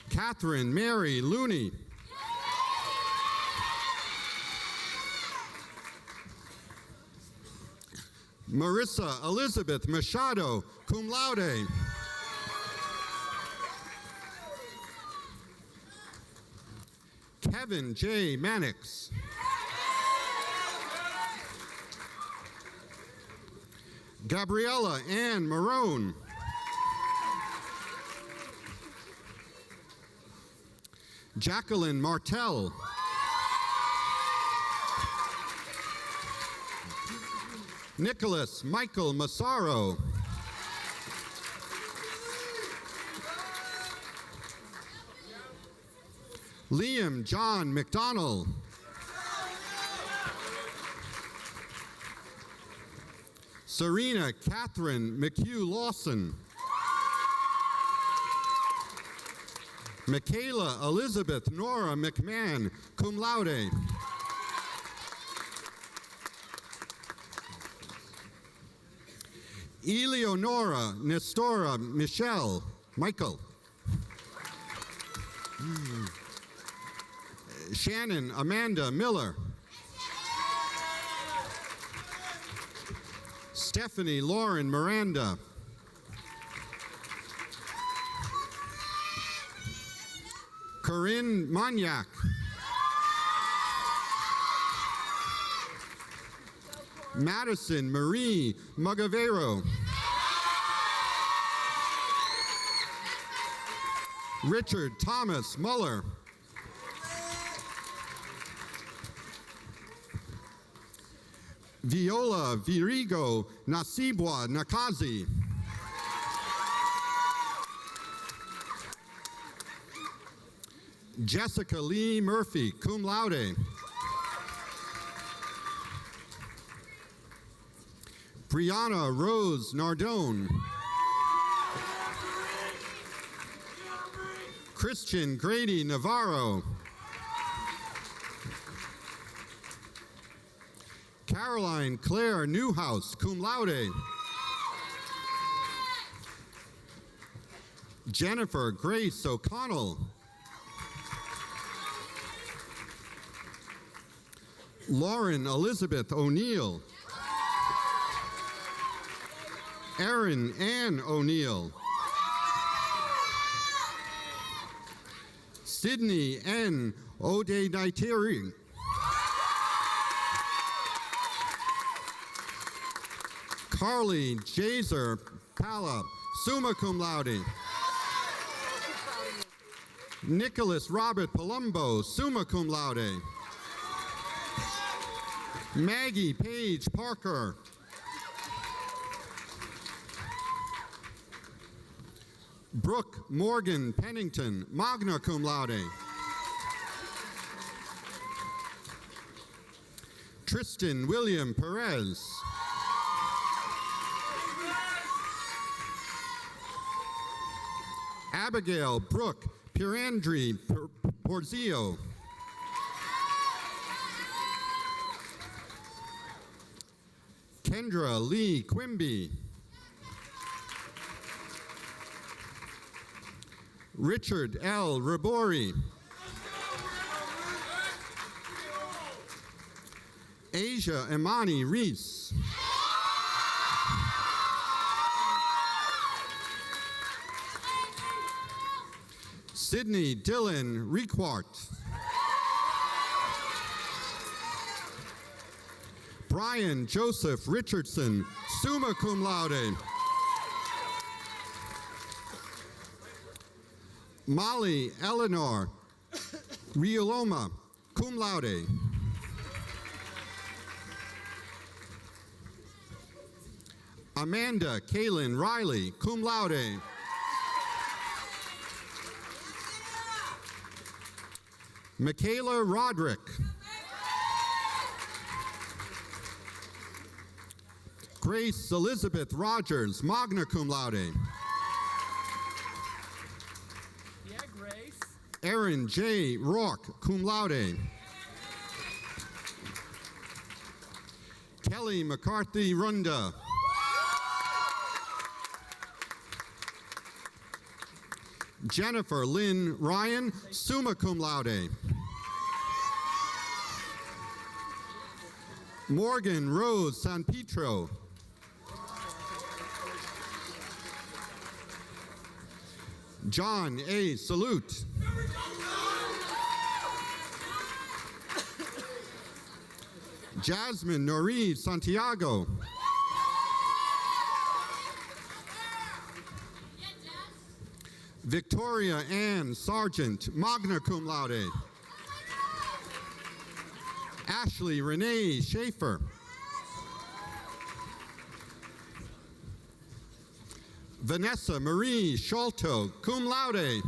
Catherine Mary Looney. Marissa Elizabeth Machado, cum laude. Kevin J. Mannix. Gabriella Ann Marone. Jacqueline Martell. Nicholas Michael Massaro. Liam John McDonald. Serena Catherine McHugh Lawson. Michaela Elizabeth Nora McMahon, cum laude. Eleonora Nestora Michelle, Michael. Shannon Amanda Miller. Stephanie Lauren Miranda. Corinne Maniac. Madison Marie Magavero. Richard Thomas Muller. Viola Virigo Nasibwa Nakazi. Jessica Lee Murphy, cum laude. Brianna Rose Nardone. Christian Grady Navarro. Caroline Claire Newhouse, cum laude. Jennifer Grace O'Connell. Lauren Elizabeth O'Neill. Erin Ann O'Neill. Sydney N. Odenaitiri. Carly Jaser Pala, summa cum laude. Nicholas Robert Palumbo, summa cum laude. Maggie Page Parker. Brooke Morgan Pennington, magna cum laude. Tristan William Perez. Abigail Brooke Pirandri Porzio. Kendra Lee Quimby. Richard L. Rabori. Asia Imani Reese. Sydney Dylan Requart. Brian Joseph Richardson, summa cum laude. Molly Eleanor Rioloma, cum laude. Amanda Kaylin Riley, cum laude. Michaela Roderick. Grace Elizabeth Rogers, magna cum laude. Yeah, Grace. Aaron J. Rourke, cum laude. Kelly McCarthy Runda. Jennifer Lynn Ryan, summa cum laude. Morgan Rose San Pietro. John A. Salute. Jasmine Nori Santiago. Victoria Ann Sargent, magna cum laude. Ashley Renee Schaefer. Vanessa Marie Sholto, cum laude.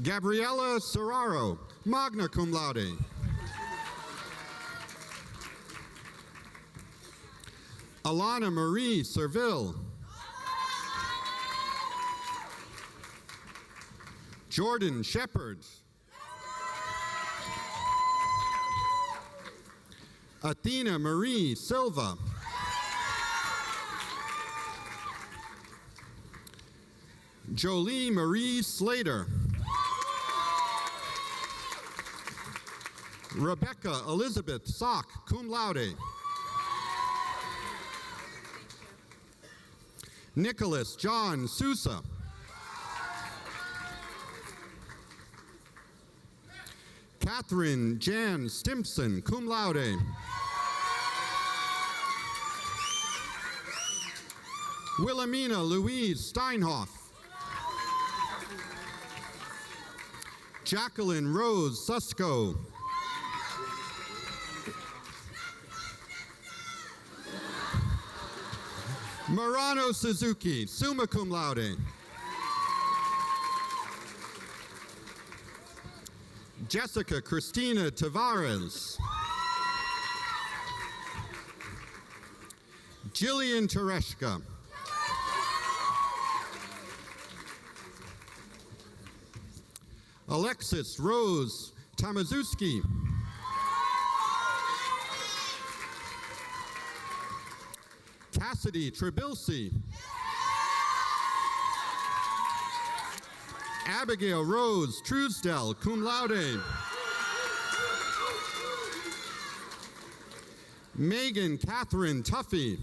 Gabriella Serraro, magna cum laude. Alana Marie Serville. Jordan Shepard. Athena Marie Silva. Jolie Marie Slater. Rebecca Elizabeth Sock, cum laude. Nicholas John Sousa. Catherine Jan Stimpson, cum laude. Wilhelmina Louise Steinhoff. Jacqueline Rose Susko. Marano Suzuki, summa cum laude. Jessica Christina Tavares. Jillian Tereshka. Alexis Rose Tamazuski. Cassidy Trebilsi. Abigail Rose Truesdell, cum laude. Megan Catherine Tuffy.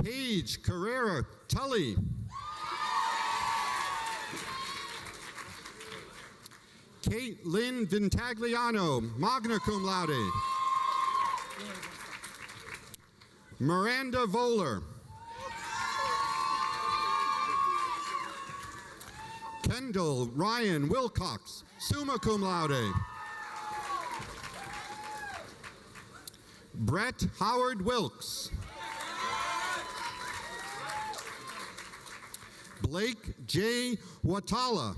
Paige Carrera Tully. Kate Lynn Vintagliano, magna cum laude. Miranda Voller. Kendall Ryan Wilcox, summa cum laude. Brett Howard Wilkes. Blake J. Watala.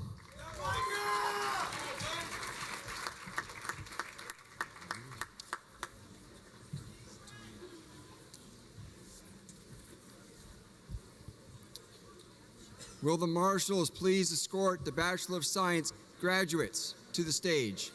Will the marshals please escort the Bachelor of Science graduates to the stage?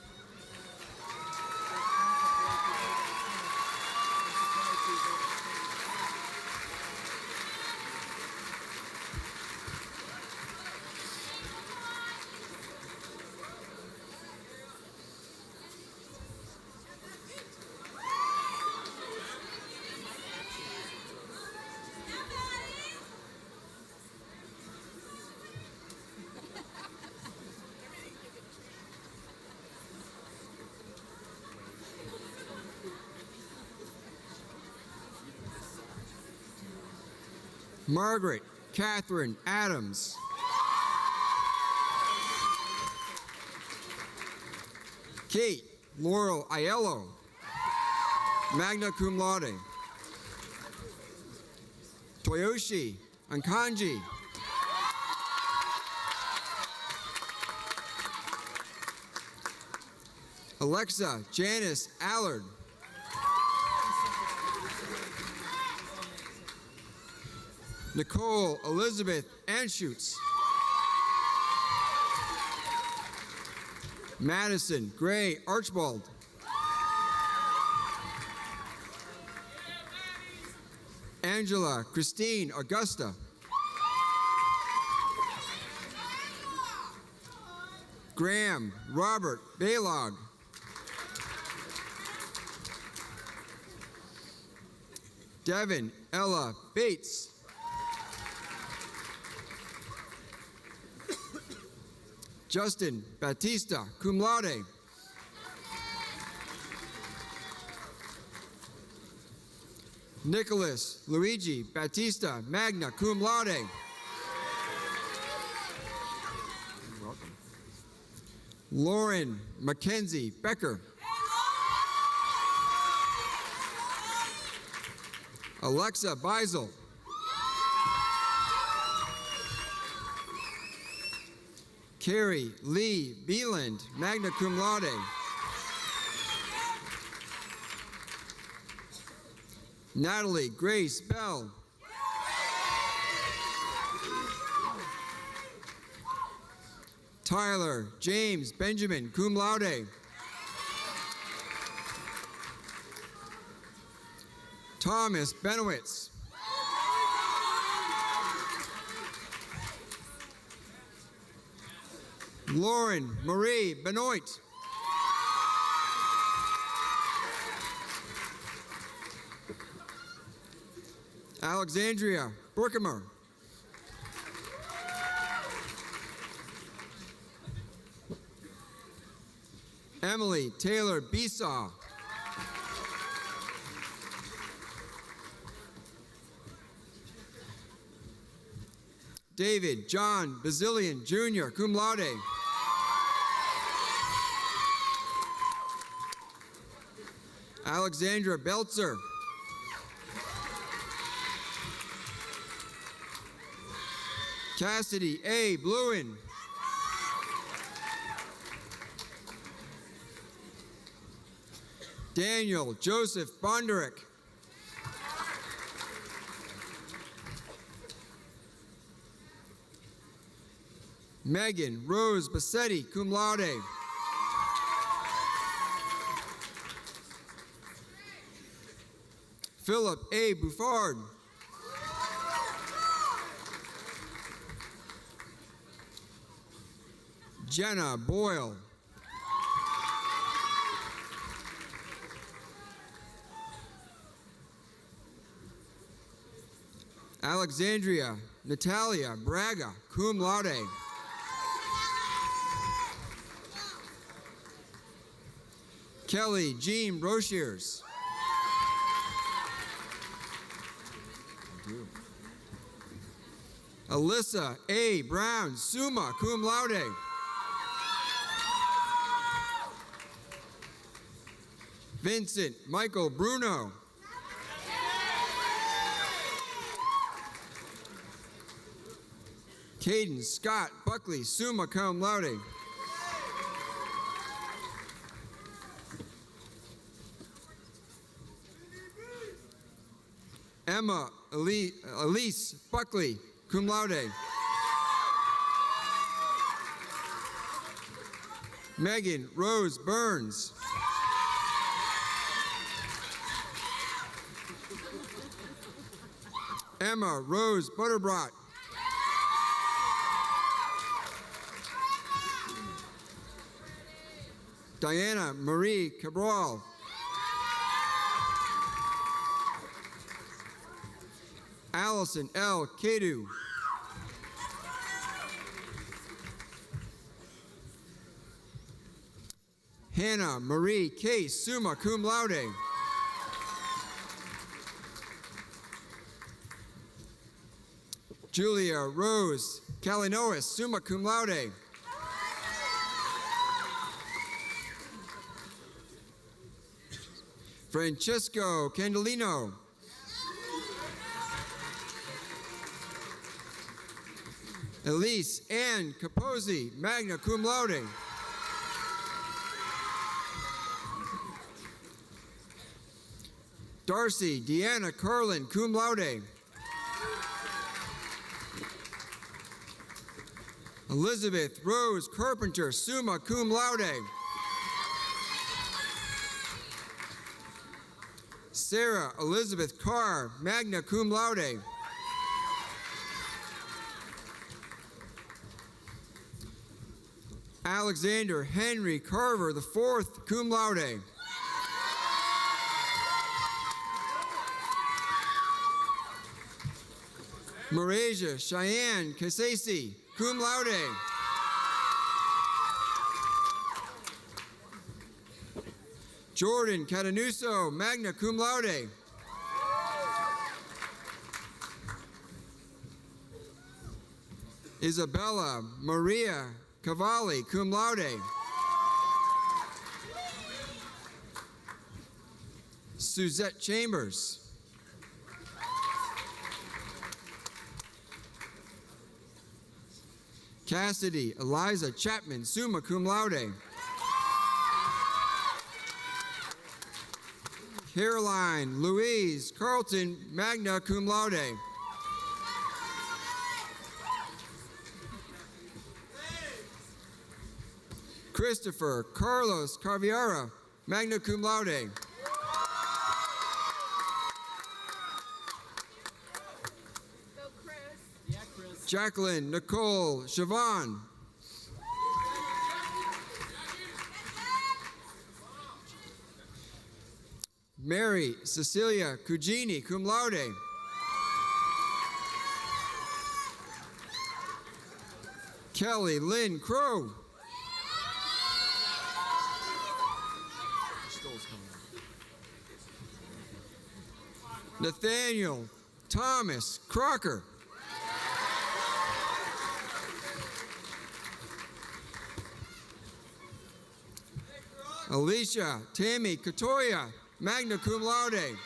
Margaret Catherine Adams. Kate Laurel Aiello, magna cum laude. Toyoshi Ankanji. Alexa Janice Allard. Nicole Elizabeth Anschutz. Madison Gray Archibald. Angela Christine Augusta. Graham Robert Baylog. Devin Ella Bates. Justin Batista, cum laude. Nicholas Luigi Batista, magna cum laude. Lauren Mackenzie Becker. Alexa Beisel. Carrie Lee Beeland, magna cum laude. Natalie Grace Bell. Tyler James Benjamin, cum laude. Thomas Benowitz. Lauren Marie Benoit. Alexandria Berkemer. Emily Taylor Besaw. David John Bazillion Jr., cum laude. Alexandra Belzer. Cassidy A. Bluen. Daniel Joseph Bondurek. Megan Rose Bassetti, cum laude. Philip A. Buffard. Jenna Boyle. Alexandria Natalia Braga, cum laude. Kelly Jean Brochiers. Alyssa A. Brown, summa cum laude. Vincent Michael Bruno. Caden Scott Buckley, summa cum laude. Emma Elise Buckley, cum laude. Megan Rose Burns. Emma Rose Butterbrot. Diana Marie Cabral. Allison L. Cadu. Hannah Marie Case, summa cum laude. Julia Rose Kalinois, summa cum laude. Francesco Candelino. Elise Ann Capozzi, magna cum laude. Darcy Deanna Carlin, cum laude. Elizabeth Rose Carpenter, summa cum laude. Sarah Elizabeth Carr, magna cum laude. Alexander Henry Carver IV, cum laude. Marasia Cheyenne Casasi, cum laude. Jordan Catanuso, magna cum laude. Isabella Maria Cavalli, cum laude. Suzette Chambers. Cassidy Eliza Chapman, summa cum laude. Caroline Louise Carlton, magna cum laude. Christopher Carlos Carviara, magna cum laude. Jacqueline Nicole Chavon. Mary Cecilia Cugini, cum laude. Kelly Lynn Crow. Nathaniel Thomas Crocker. Alicia Tammy Katoya, magna cum laude.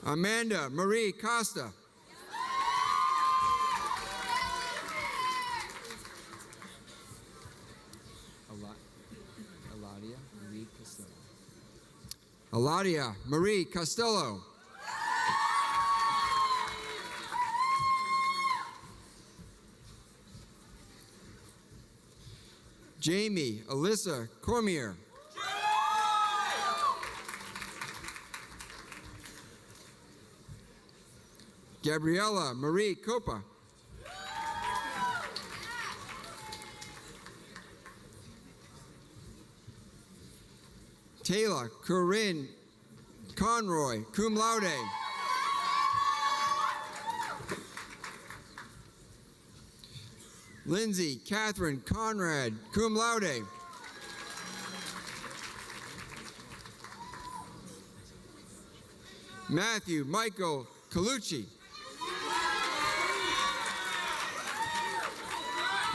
Amanda Marie Costa. Eladia Marie Costello. Eladia Marie Costello. Jamie Alyssa Cormier. Gabriella Marie Copa. Taylor Corinne Conroy, cum laude. Lindsay Catherine Conrad, cum laude. Matthew Michael Colucci.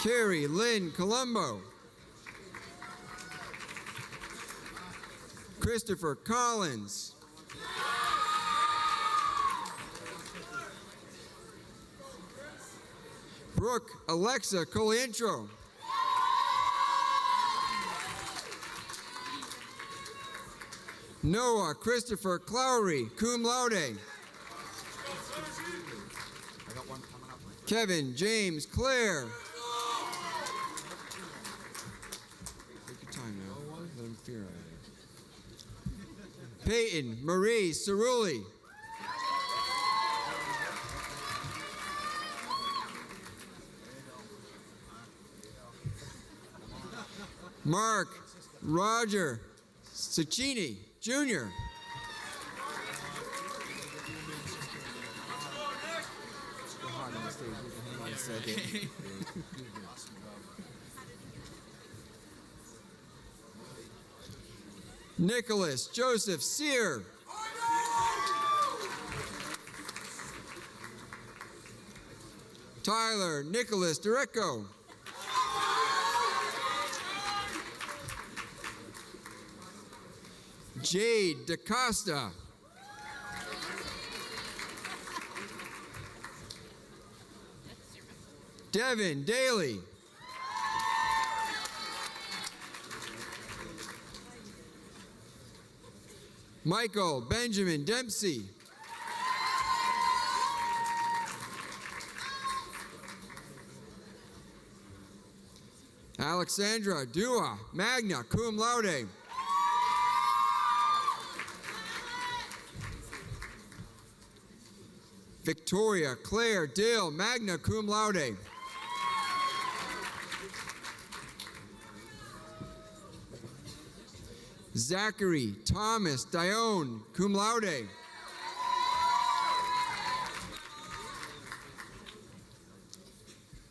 Carrie Lynn Colombo. Christopher Collins. Brooke Alexa Colientro. Noah Christopher Clowry, cum laude. I got one coming up. Kevin James Clare. Take your time now. Let him fear out of there. Peyton Marie Cerulli. Mark Roger Cicchini, Jr. Nicholas Joseph Sear. Tyler Nicholas Direcco. Jade DaCosta. Devin Daly. Michael Benjamin Dempsey. Alexandra Dua, magna cum laude. Victoria Claire Dale, magna cum laude. Zachary Thomas Dione, cum laude.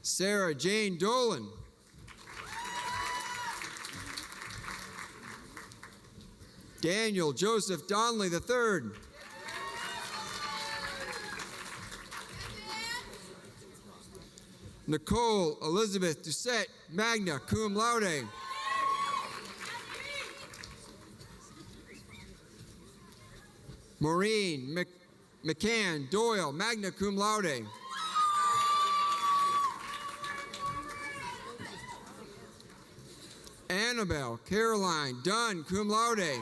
Sarah Jane Dolan. Daniel Joseph Donnelly III. Nicole Elizabeth Doucette, magna cum laude. Maureen McCann Doyle, magna cum laude. Annabelle Caroline Dunn, cum laude.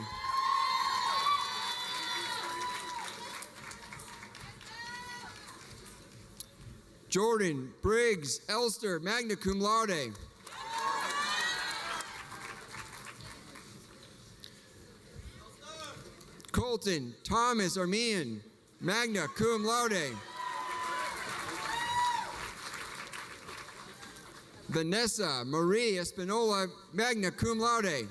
Jordan Briggs Elster, magna cum laude. Colton Thomas Armian, magna cum laude. Vanessa Marie Espinola, magna cum laude.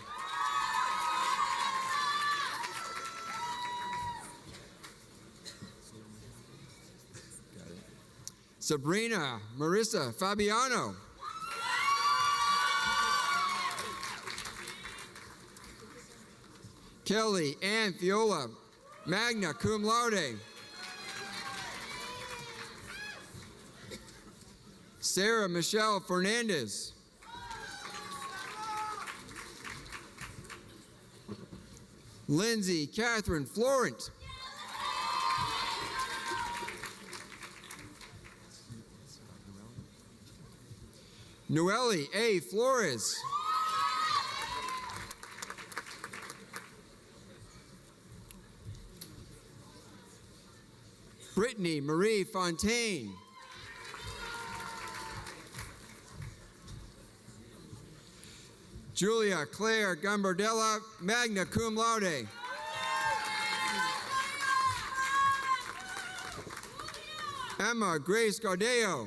Sabrina Marissa Fabiano. Kelly Ann Fiola, magna cum laude. Sarah Michelle Fernandez. Lindsay Catherine Florent. Noelle A. Flores. Brittany Marie Fontaine. Julia Claire Gambardella, magna cum laude. Emma Grace Gardeo.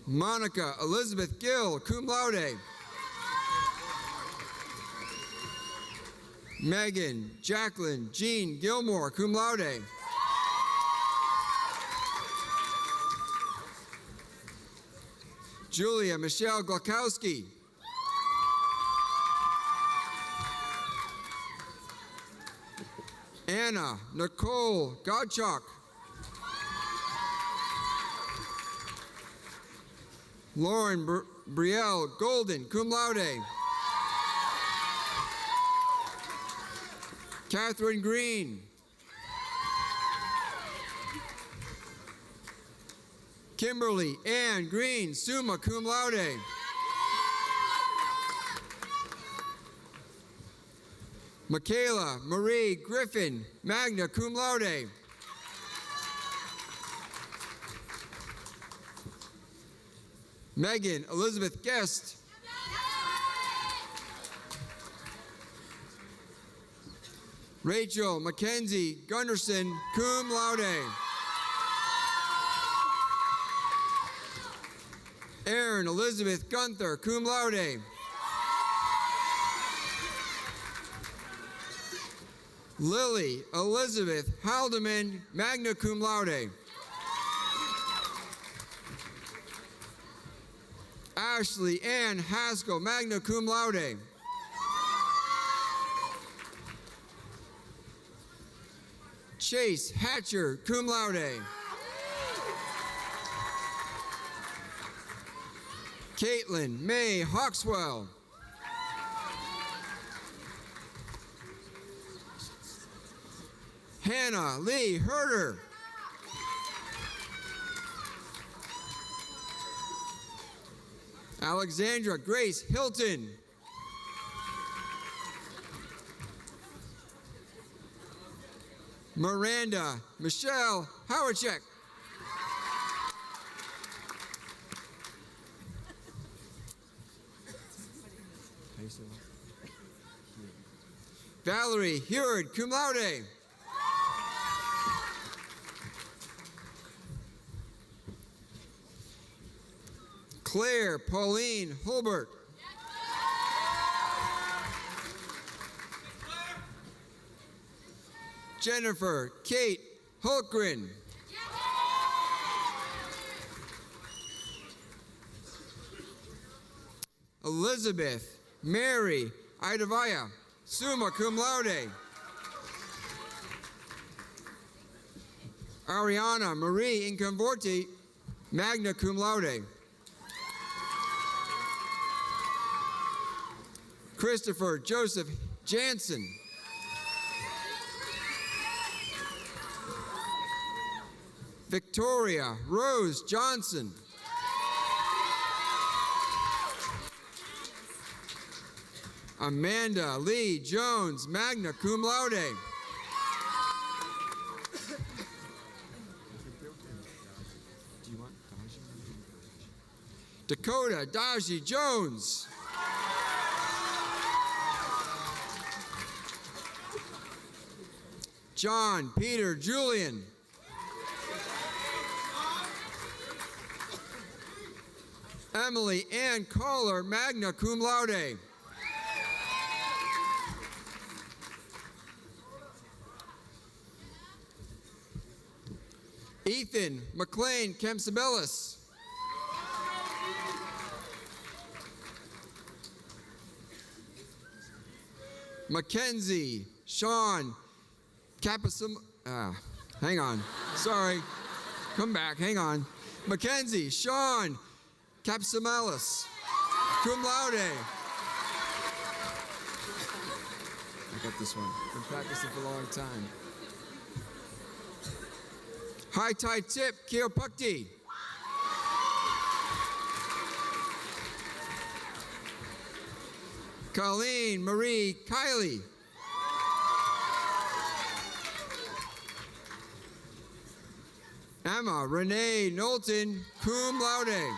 Monica Elizabeth Gill, cum laude. Megan Jacqueline Jean Gilmore, cum laude. Julia Michelle Glakowski. Anna Nicole Godchuk. Lauren Brielle Golden, cum laude. Catherine Green. Kimberly Ann Green, summa cum laude. Michaela Marie Griffin, magna cum laude. Megan Elizabeth Guest. Rachel Mackenzie Gunderson, cum laude. Erin Elizabeth Gunther, cum laude. Lily Elizabeth Haldeman, magna cum laude. Ashley Ann Haskell, magna cum laude. Chase Hatcher, cum laude. Caitlin May Hawkswell. Hannah Lee Herder. Alexandra Grace Hilton. Miranda Michelle Howachek. Valerie Heward, cum laude. Claire Pauline Hulbert. Jennifer Kate Hulkgren. Elizabeth Mary Idavaya, summa cum laude. Ariana Marie Inconvorti, magna cum laude. Christopher Joseph Jansen. Victoria Rose Johnson. Amanda Lee Jones, magna cum laude. Dakota Daji Jones. John Peter Julian. Emily Ann Kohler, magna cum laude. Ethan McLean Kemsibellis. Mackenzie Sean Capisim. Hang on. Sorry. Come back. Hang on. Mackenzie Sean Capsimalis, cum laude. I got this one. Been practicing for a long time. High Tide Tip Keopukti. Colleen Marie Kiley. Emma Renee Knowlton, cum laude.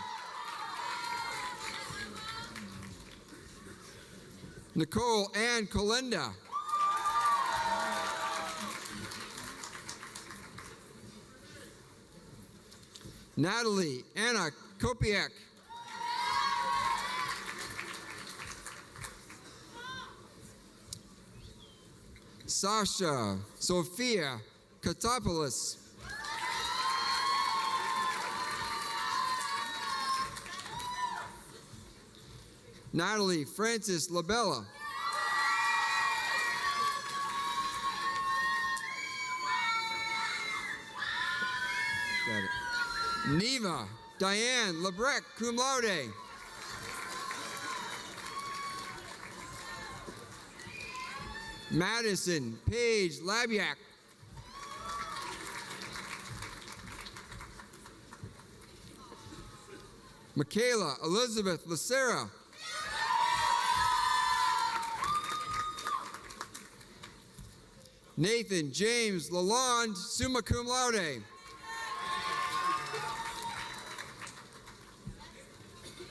Nicole Ann Colinda. Natalie Anna Kopiak. Sasha Sophia Katopoulos. Natalie Francis Labella. Got it. Neva Diane Lebrec, cum laude. Madison Paige Labiak. Michaela Elizabeth Lacera. Nathan James Lalonde, summa cum laude.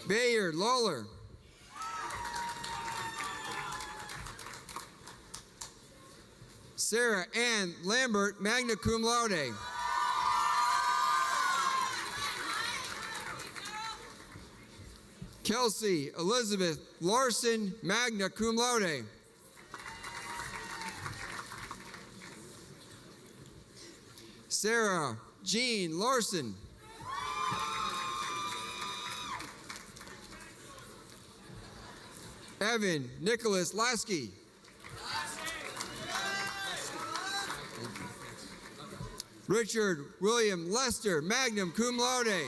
Bayard Lawler. Sarah Ann Lambert, magna cum laude. Kelsey Elizabeth Larson, magna cum laude. Sarah Jean Larson. Evan Nicholas Lasky. Richard William Lester, magna cum laude.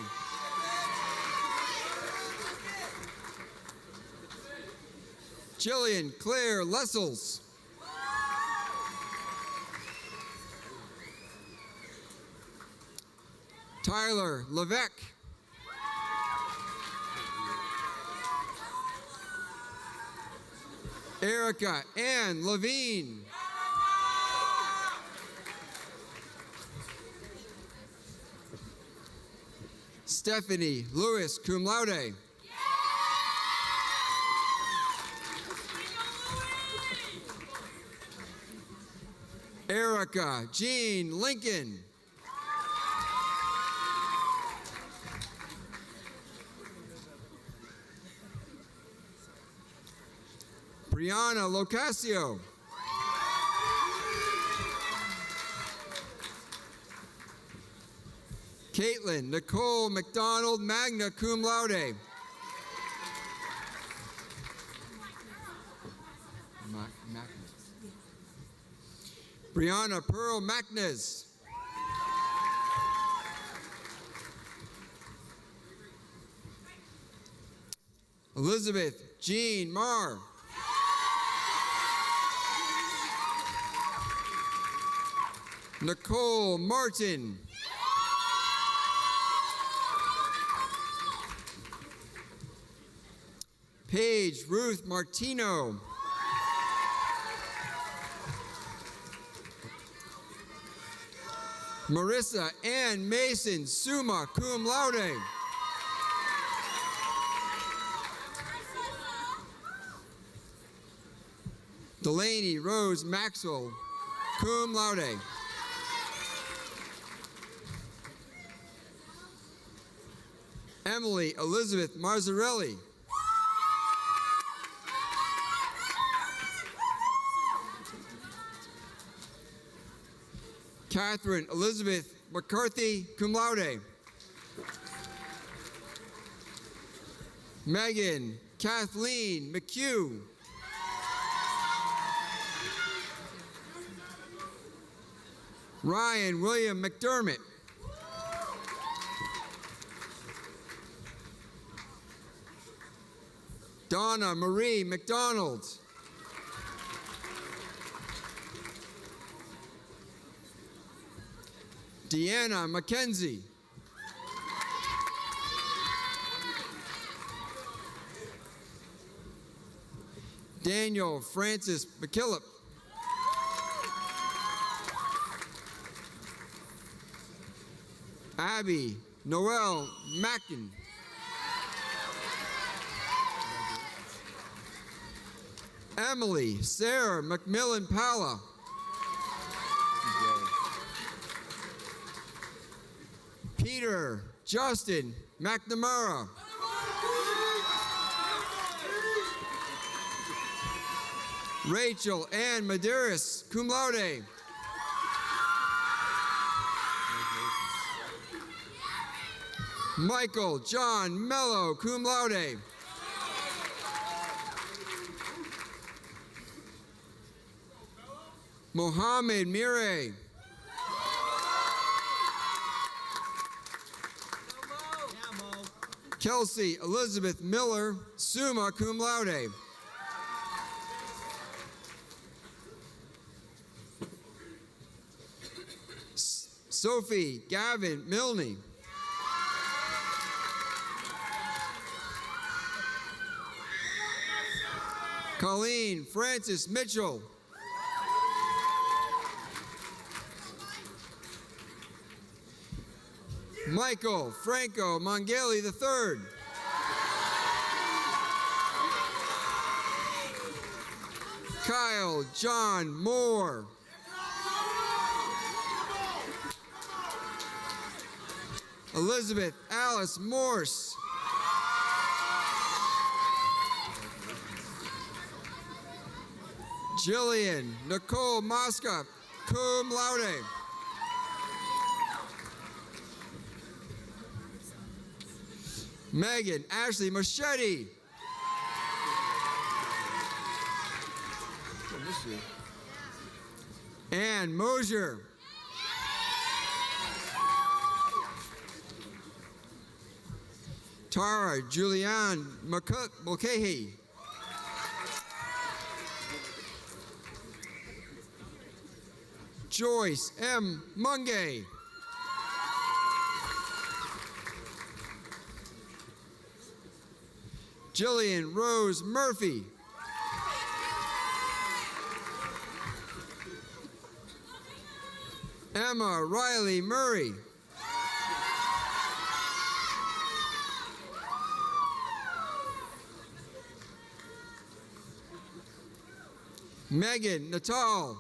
Jillian Claire Lessels. Tyler Levesque. Erica Ann Levine. Stephanie Lewis, cum laude. Erica Jean Lincoln. Brianna Locasio. Caitlin Nicole McDonald, magna cum laude. Brianna Pearl Mackness. Elizabeth Jean Marr. Nicole Martin. Paige Ruth Martino. Marissa Ann Mason, summa cum laude. Delaney Rose Maxwell, cum laude. Emily Elizabeth Marzarelli. Catherine Elizabeth McCarthy, cum laude. Megan Kathleen McHugh. Ryan William McDermott. Donna Marie McDonald. Deanna McKenzie. Daniel Francis McKillop. Abby Noel Mackin. Emily Sarah McMillan Pala. Peter Justin McNamara. Rachel Ann Medeiros, cum laude. Michael John Mello, cum laude. Mohammed Mire. Kelsey Elizabeth Miller, summa cum laude. Sophie Gavin Milne. Colleen Francis Mitchell. Michael Franco Mongeli III. Kyle John Moore. Elizabeth Alice Morse. Jillian Nicole Mosca, cum laude. Megan Ashley Machete. Ann Mosier. Tara Julianne Mulcahy. Joyce M. Mungay. Jillian Rose Murphy. Emma Riley Murray. Megan Natal.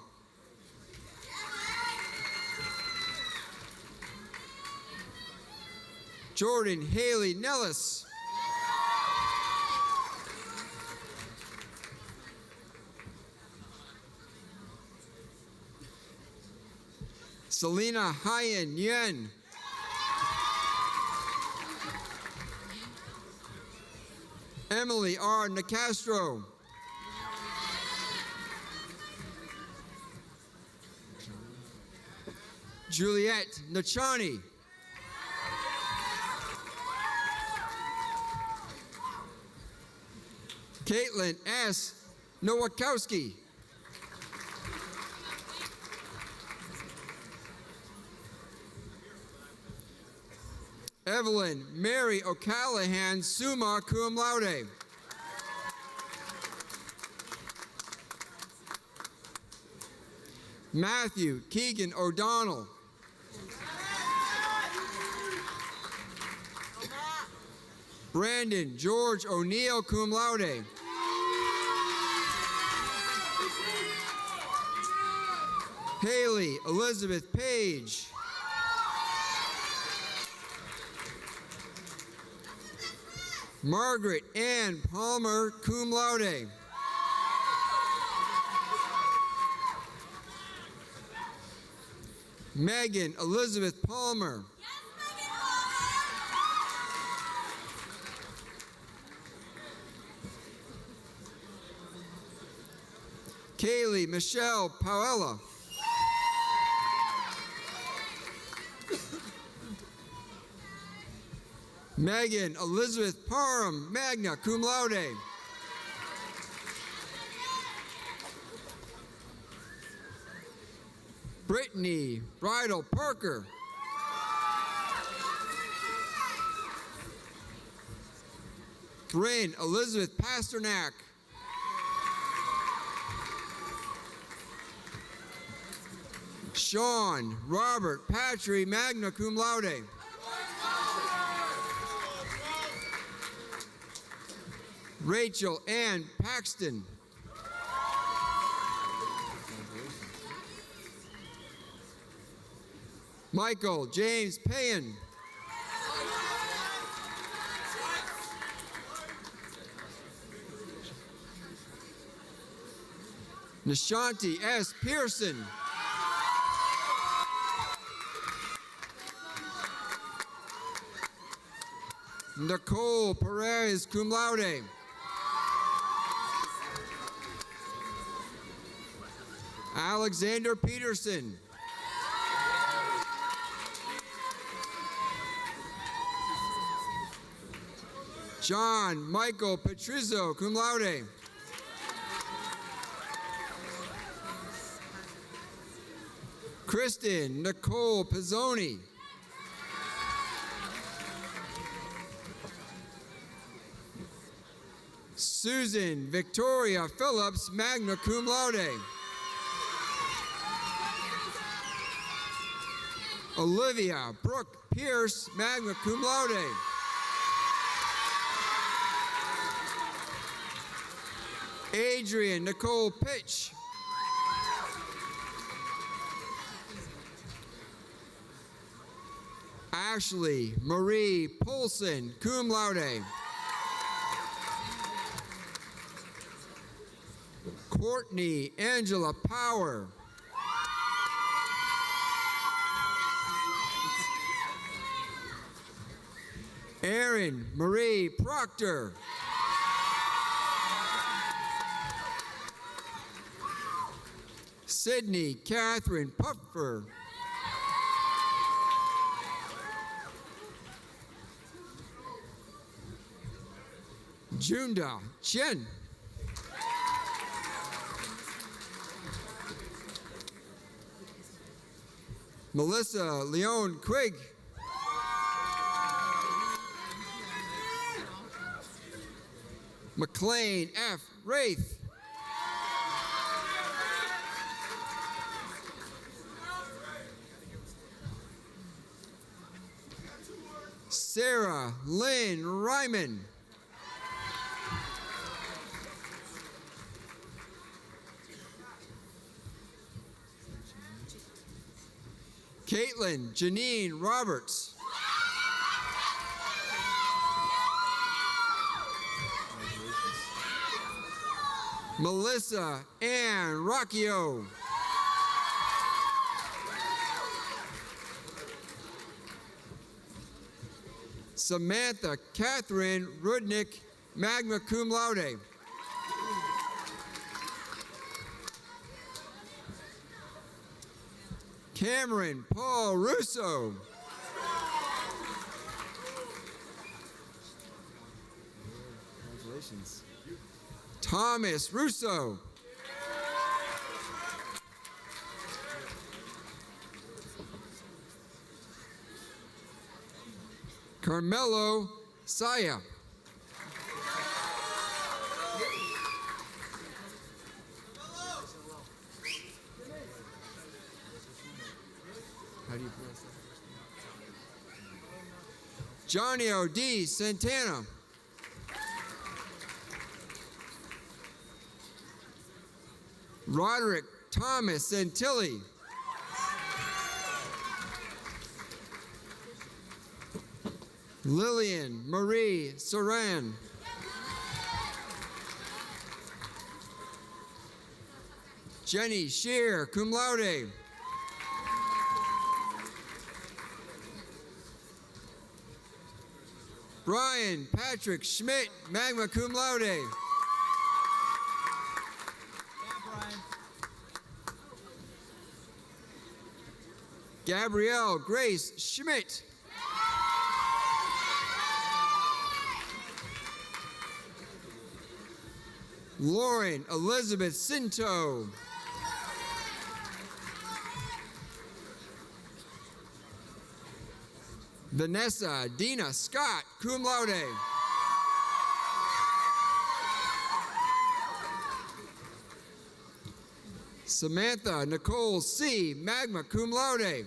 Jordan Haley Nellis. Selena Hyen Yen. Emily R. Nicastro. Juliette Nachani. Caitlin S. Nowakowski. Evelyn Mary O'Callahan, summa cum laude. Matthew Keegan O'Donnell. Brandon George O'Neill, cum laude. Haley Elizabeth Page. Margaret Ann Palmer, cum laude. Megan Elizabeth Palmer. Kaylee Michelle Paella. Megan Elizabeth Parham, magna cum laude. Brittany Bridal Parker. Bryn Elizabeth Pasternak. Sean Robert Patry, magna cum laude. Rachel Ann Paxton. Michael James Payan. Nishanti S. Pearson. Nicole Perez, cum laude. Alexander Peterson. John Michael Petrizzo, cum laude. Kristen Nicole Pizzoni. Susan Victoria Phillips, magna cum laude. Olivia Brooke Pierce, magna cum laude. Adrian Nicole Pitch. Ashley Marie Polson, cum laude. Courtney Angela Power. Erin Marie Proctor. Sydney Catherine Puffer. Junda Chen. Melissa Leon Quigg. McLean F. Wraith. Sarah Lynn Ryman. Caitlin Janine Roberts. Melissa Ann Rocchio. Samantha Catherine Rudnick, magna cum laude. Cameron Paul Russo. Congratulations. Thomas Russo. Carmelo Saya. How do you pronounce that? Johnny O.D. Santana. Roderick Thomas Santilli. Lillian Marie Saran. Jenny Shear, cum laude. Brian Patrick Schmidt, magna cum laude. Gabrielle Grace Schmidt. Lauren Elizabeth Cinto. Vanessa Dina Scott, cum laude. Samantha Nicole C., magna cum laude.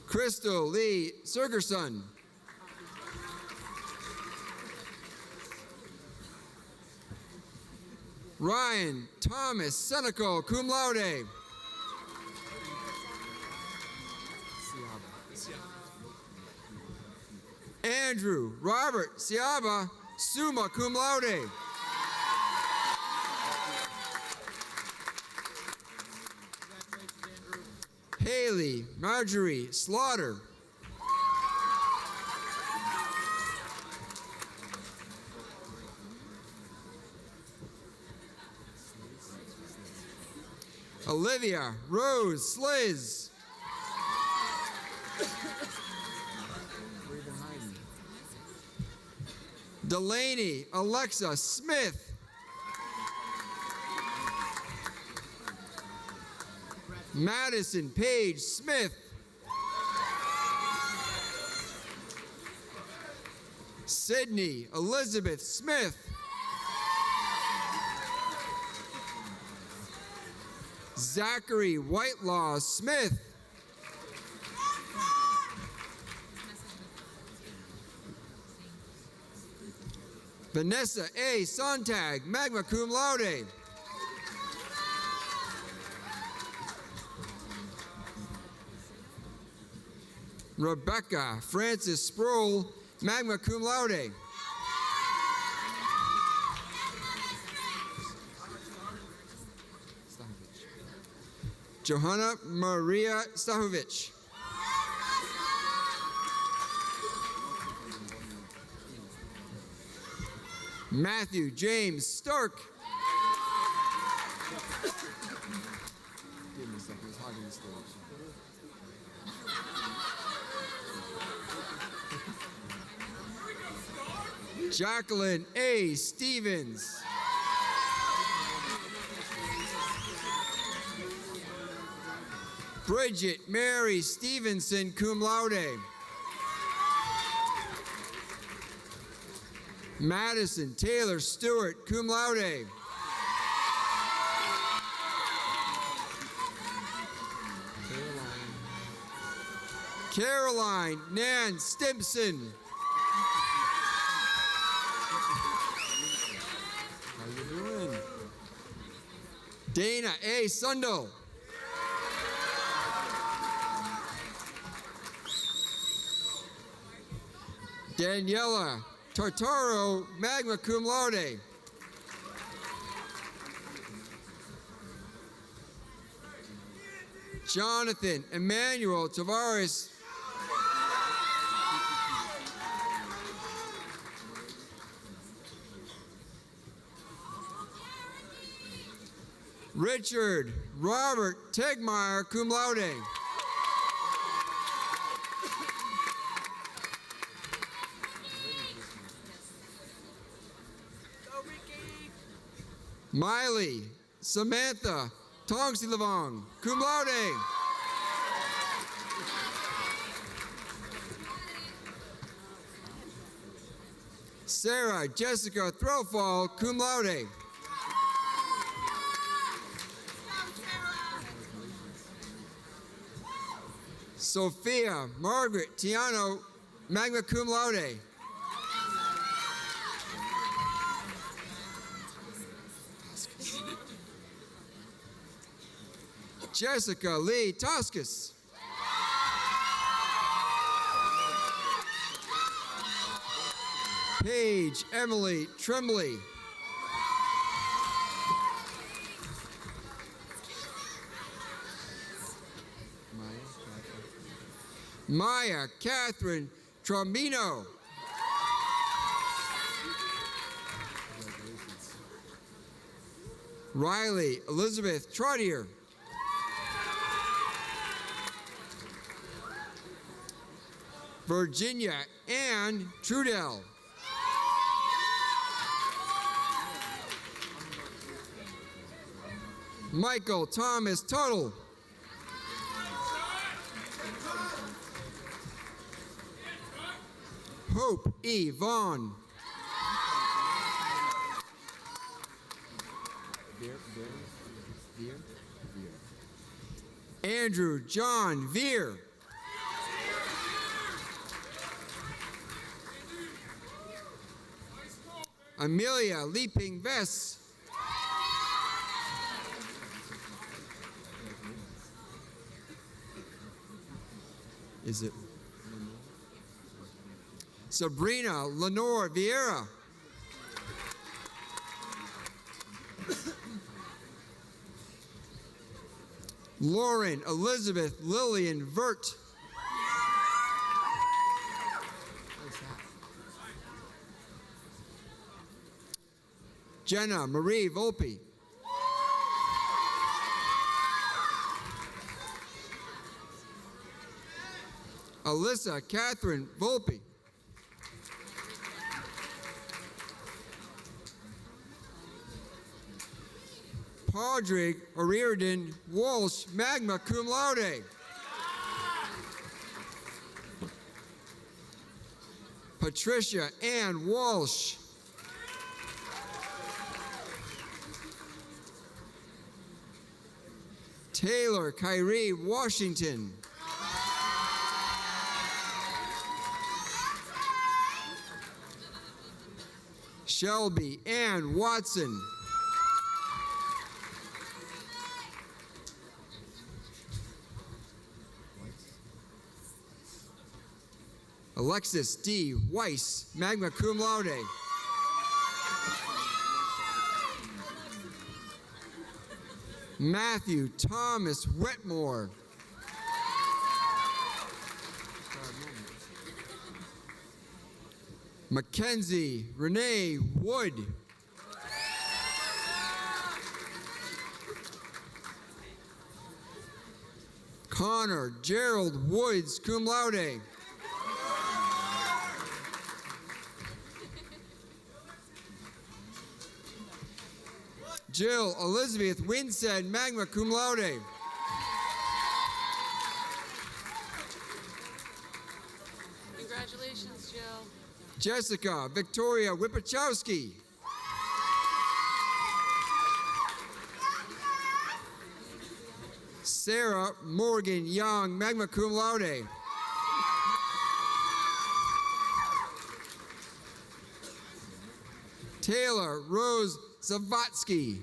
Crystal Lee Sergerson. Ryan Thomas Senecal, cum laude. Andrew Robert Siaba, summa cum laude. Haley Marjorie Slaughter. Olivia Rose Sliz. Delaney Alexa Smith. Madison Paige Smith. Sydney Elizabeth Smith. Zachary Whitelaw Smith. Vanessa A. Sontag, magna cum laude. Rebecca Francis Sproul, magna cum laude. Johanna Maria Stahovich. Matthew James Stark. Give me a second, he's hogging the stage. Jacqueline A. Stevens. Bridget Mary Stevenson, cum laude. Madison Taylor Stewart, cum laude. Caroline Nan Stimpson. How you doing? Dana A. Sundell. Daniela Tartaro, magna cum laude. Jonathan Emmanuel Tavares. Richard Robert Tegmeyer, cum laude. Miley Samantha Tongsi Lavong, cum laude. Sarah Jessica Throfall, cum laude. Sophia Margaret Tiano, magna cum laude. Jessica Lee Toscas. Paige Emily Tremblay. Maya Catherine Trombino. Riley Elizabeth Trottier. Virginia Ann Trudell. Michael Thomas Tuttle. Hope E. Vaughn. Andrew John Veer. Amelia Leaping Vess. Is it? Sabrina Lenore Vieira. Lauren Elizabeth Lillian Vert. Jenna Marie Volpe. Alyssa Catherine Volpe. Padraig O'Riordan Walsh, magna cum laude. Patricia Ann Walsh. Taylor Kyrie Washington. Shelby Ann Watson. Alexis D. Weiss, magna cum laude. Matthew Thomas Wetmore. Mackenzie Renee Wood. Connor Gerald Woods, cum laude. Jill Elizabeth Winstead, magna cum laude. Congratulations, Jill. Jessica Victoria Wipachowski. Sarah Morgan Young, magna cum laude. Taylor Rose Zavatsky.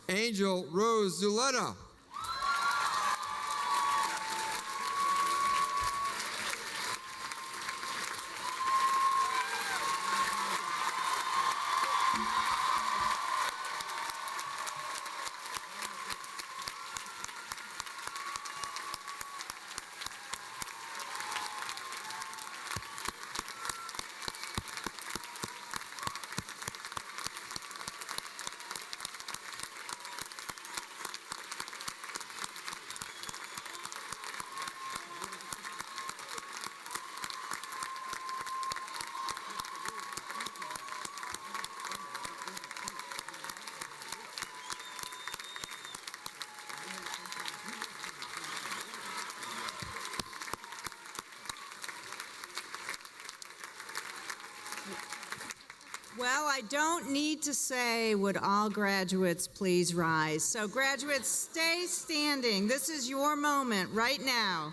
Angel Rose Zuleta. Well, I don't need to say, would all graduates please rise? So graduates, stay standing. This is your moment right now.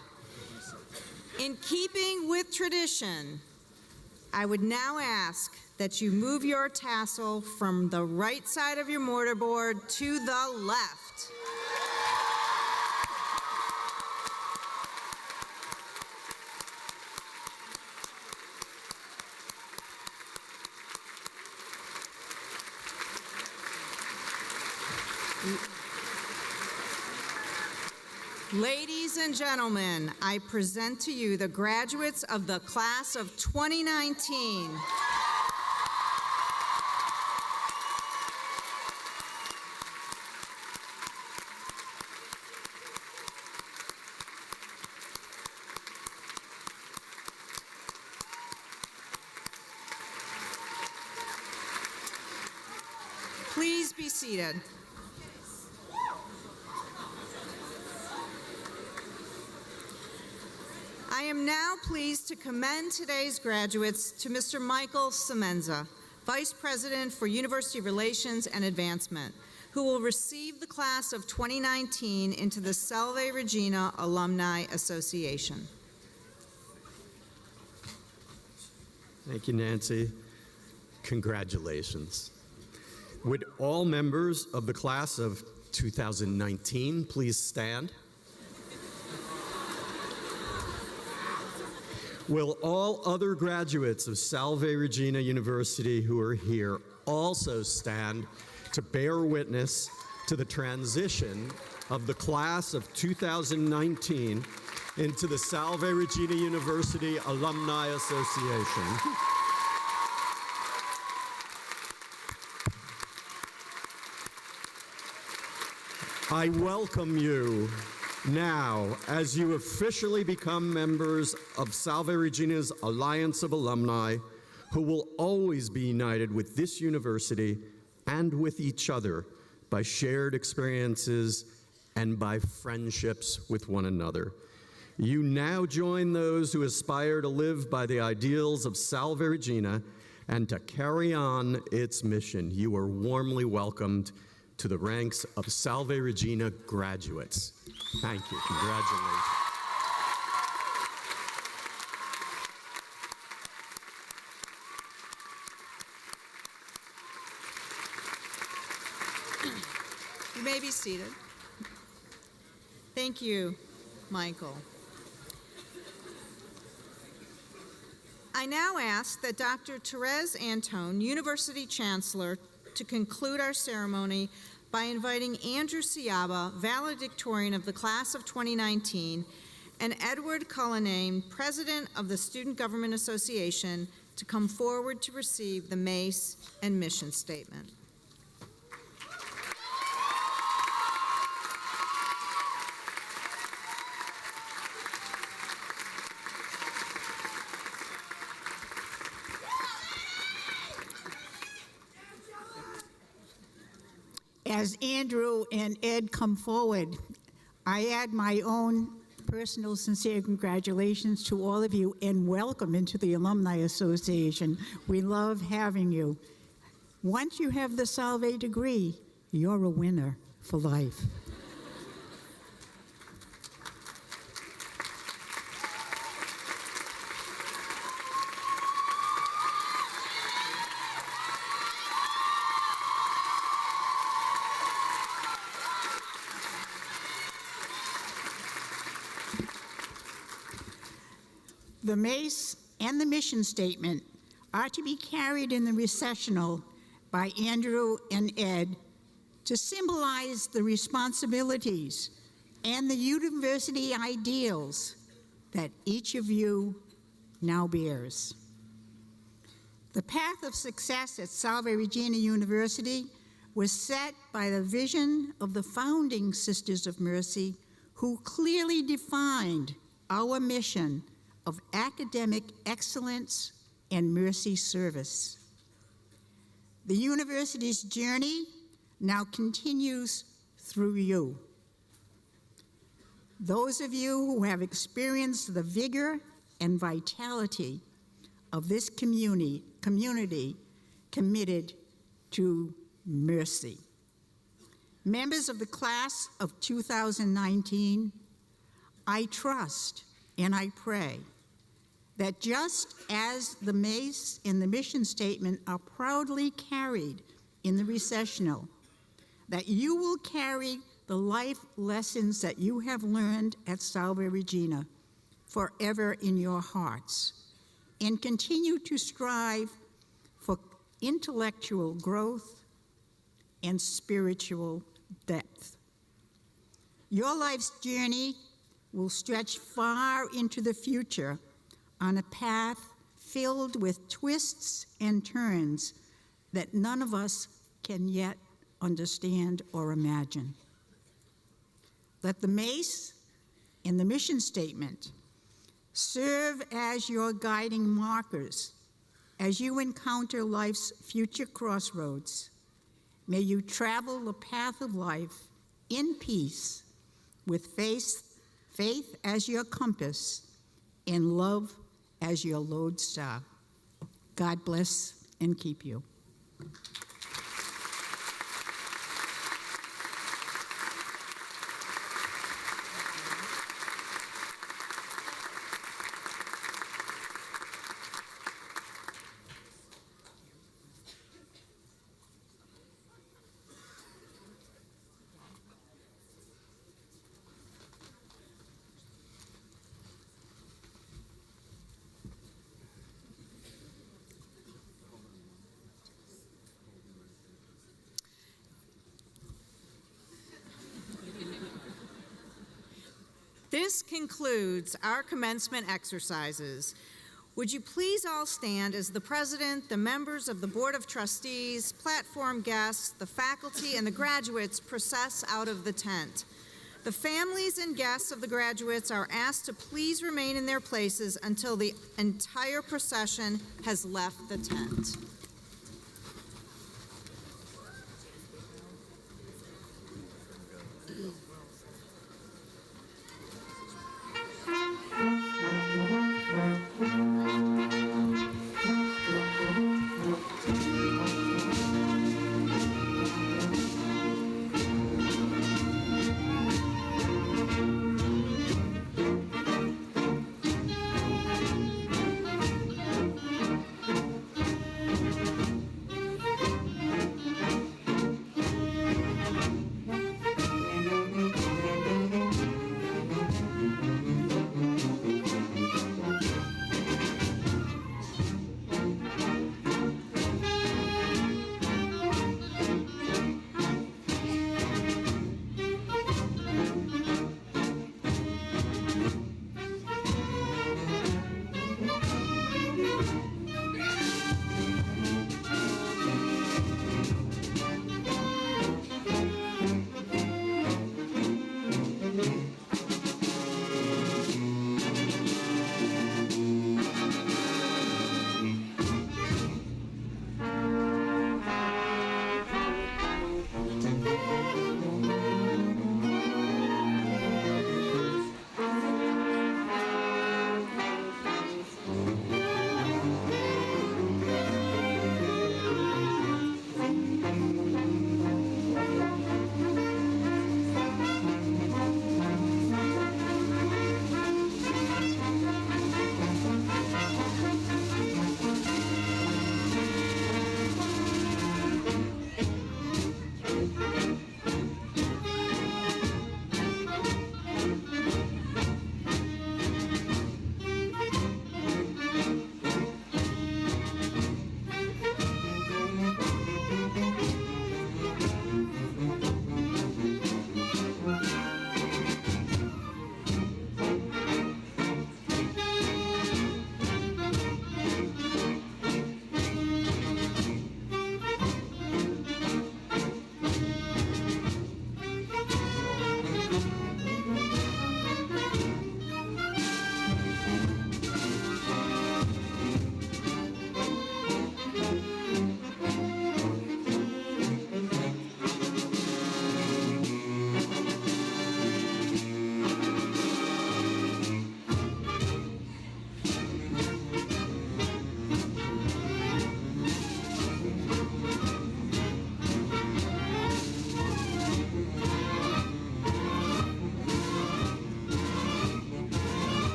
In keeping with tradition, I would now ask that you move your tassel from the right side of your mortarboard to the left. Ladies and gentlemen, I present to you the graduates of the class of 2019. Please be seated. I I am now pleased to commend today's graduates to Mr. Michael Semenza, Vice President for University Relations and Advancement, who will receive the class of 2019 into the Salve Regina Alumni Association. Thank you, Nancy. Congratulations. Would all members of the class of 2019 please stand? Will all other graduates of Salve Regina University who are here also stand to bear witness to the transition of the class of 2019 into the Salve Regina University Alumni Association? I welcome you now as you officially become members of Salve Regina's Alliance of Alumni, who will always be united with this university and with each other by shared experiences and by friendships with one another. You now join those who aspire to live by the ideals of Salve Regina and to carry on its mission. You are warmly welcomed to the ranks of Salve Regina graduates. Thank you. Congratulations. You may be seated. Thank you, Michael. I now ask that Dr. Therese Antone, University Chancellor, to conclude our ceremony by inviting Andrew Ciaba, valedictorian of the class of 2019, and Edward Cullinane, President of the Student Government Association, to come forward to receive the mace and mission statement. As Andrew and Ed come forward, I add my own personal sincere congratulations to all of you and welcome into the Alumni Association. We love having you. Once you have the Salve degree, you're a winner for life. The mace and the mission statement are to be carried in the recessional by Andrew and Ed to symbolize the responsibilities and the university ideals that each of you now bears. The path of success at Salve Regina University was set by the vision of the founding Sisters of Mercy, who clearly defined our mission of academic excellence and mercy service. The university's journey now continues through you. Those of you who have experienced the vigor and vitality of this community committed to mercy. Members of the class of 2019, I trust and I pray that just as the mace and the mission statement are proudly carried in the recessional, that you will carry the life lessons that you have learned at Salve Regina forever in your hearts, and continue to strive for intellectual growth and spiritual depth. Your life's journey will stretch far into the future on a path filled with twists and turns that none of us can yet understand or imagine. Let the mace and the mission statement serve as your guiding markers as you encounter life's future crossroads. May you travel the path of life in peace with faith as your compass and love as your lodestar. God bless and keep you. This concludes our commencement exercises. Would you please all stand as the President, the members of the Board of Trustees, platform guests, the faculty, and the graduates process out of the tent. The families and guests of the graduates are asked to please remain in their places until the entire procession has left the tent.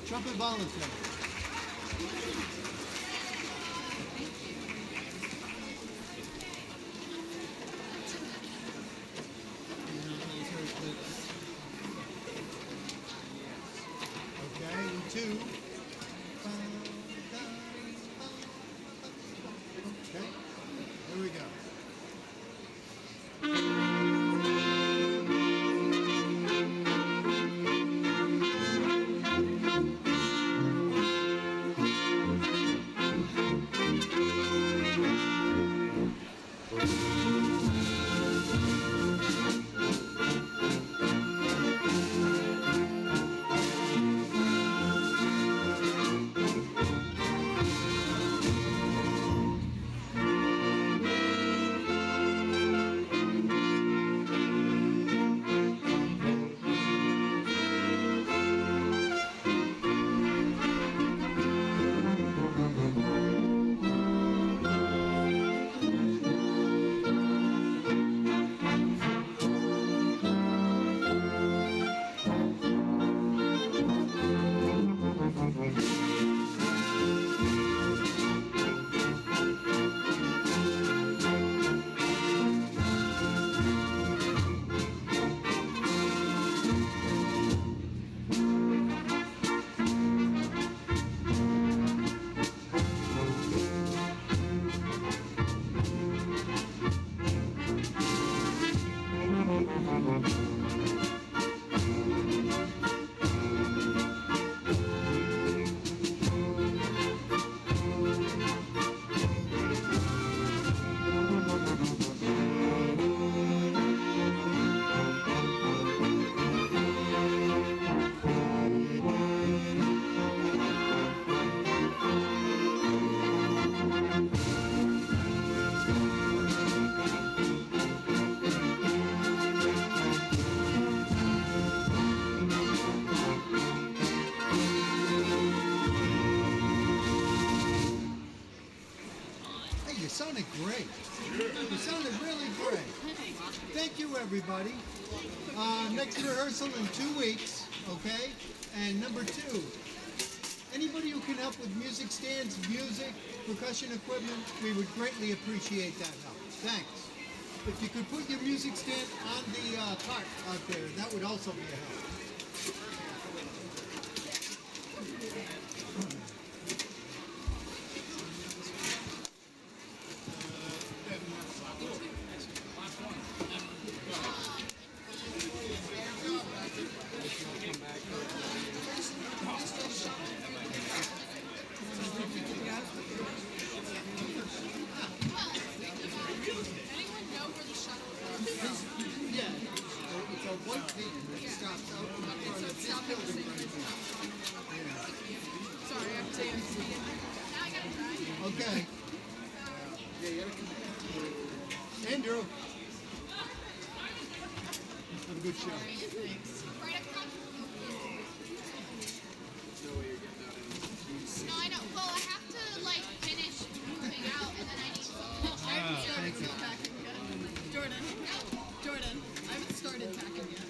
Trumpet volunteer. Okay, and two. Okay, here we go. You sounded great. You sounded really great. Thank you, everybody. Next rehearsal in 2 weeks, okay? And number 2, anybody who can help with music stands, music, percussion equipment, we would greatly appreciate that help. Thanks. If you could put your music stand on the cart out there, that would also be a help. Okay. Andrew. Have a good show. No, I know. Well, I have to like finish moving out, and then I need to. Thank you. Jordan, I haven't started packing yet.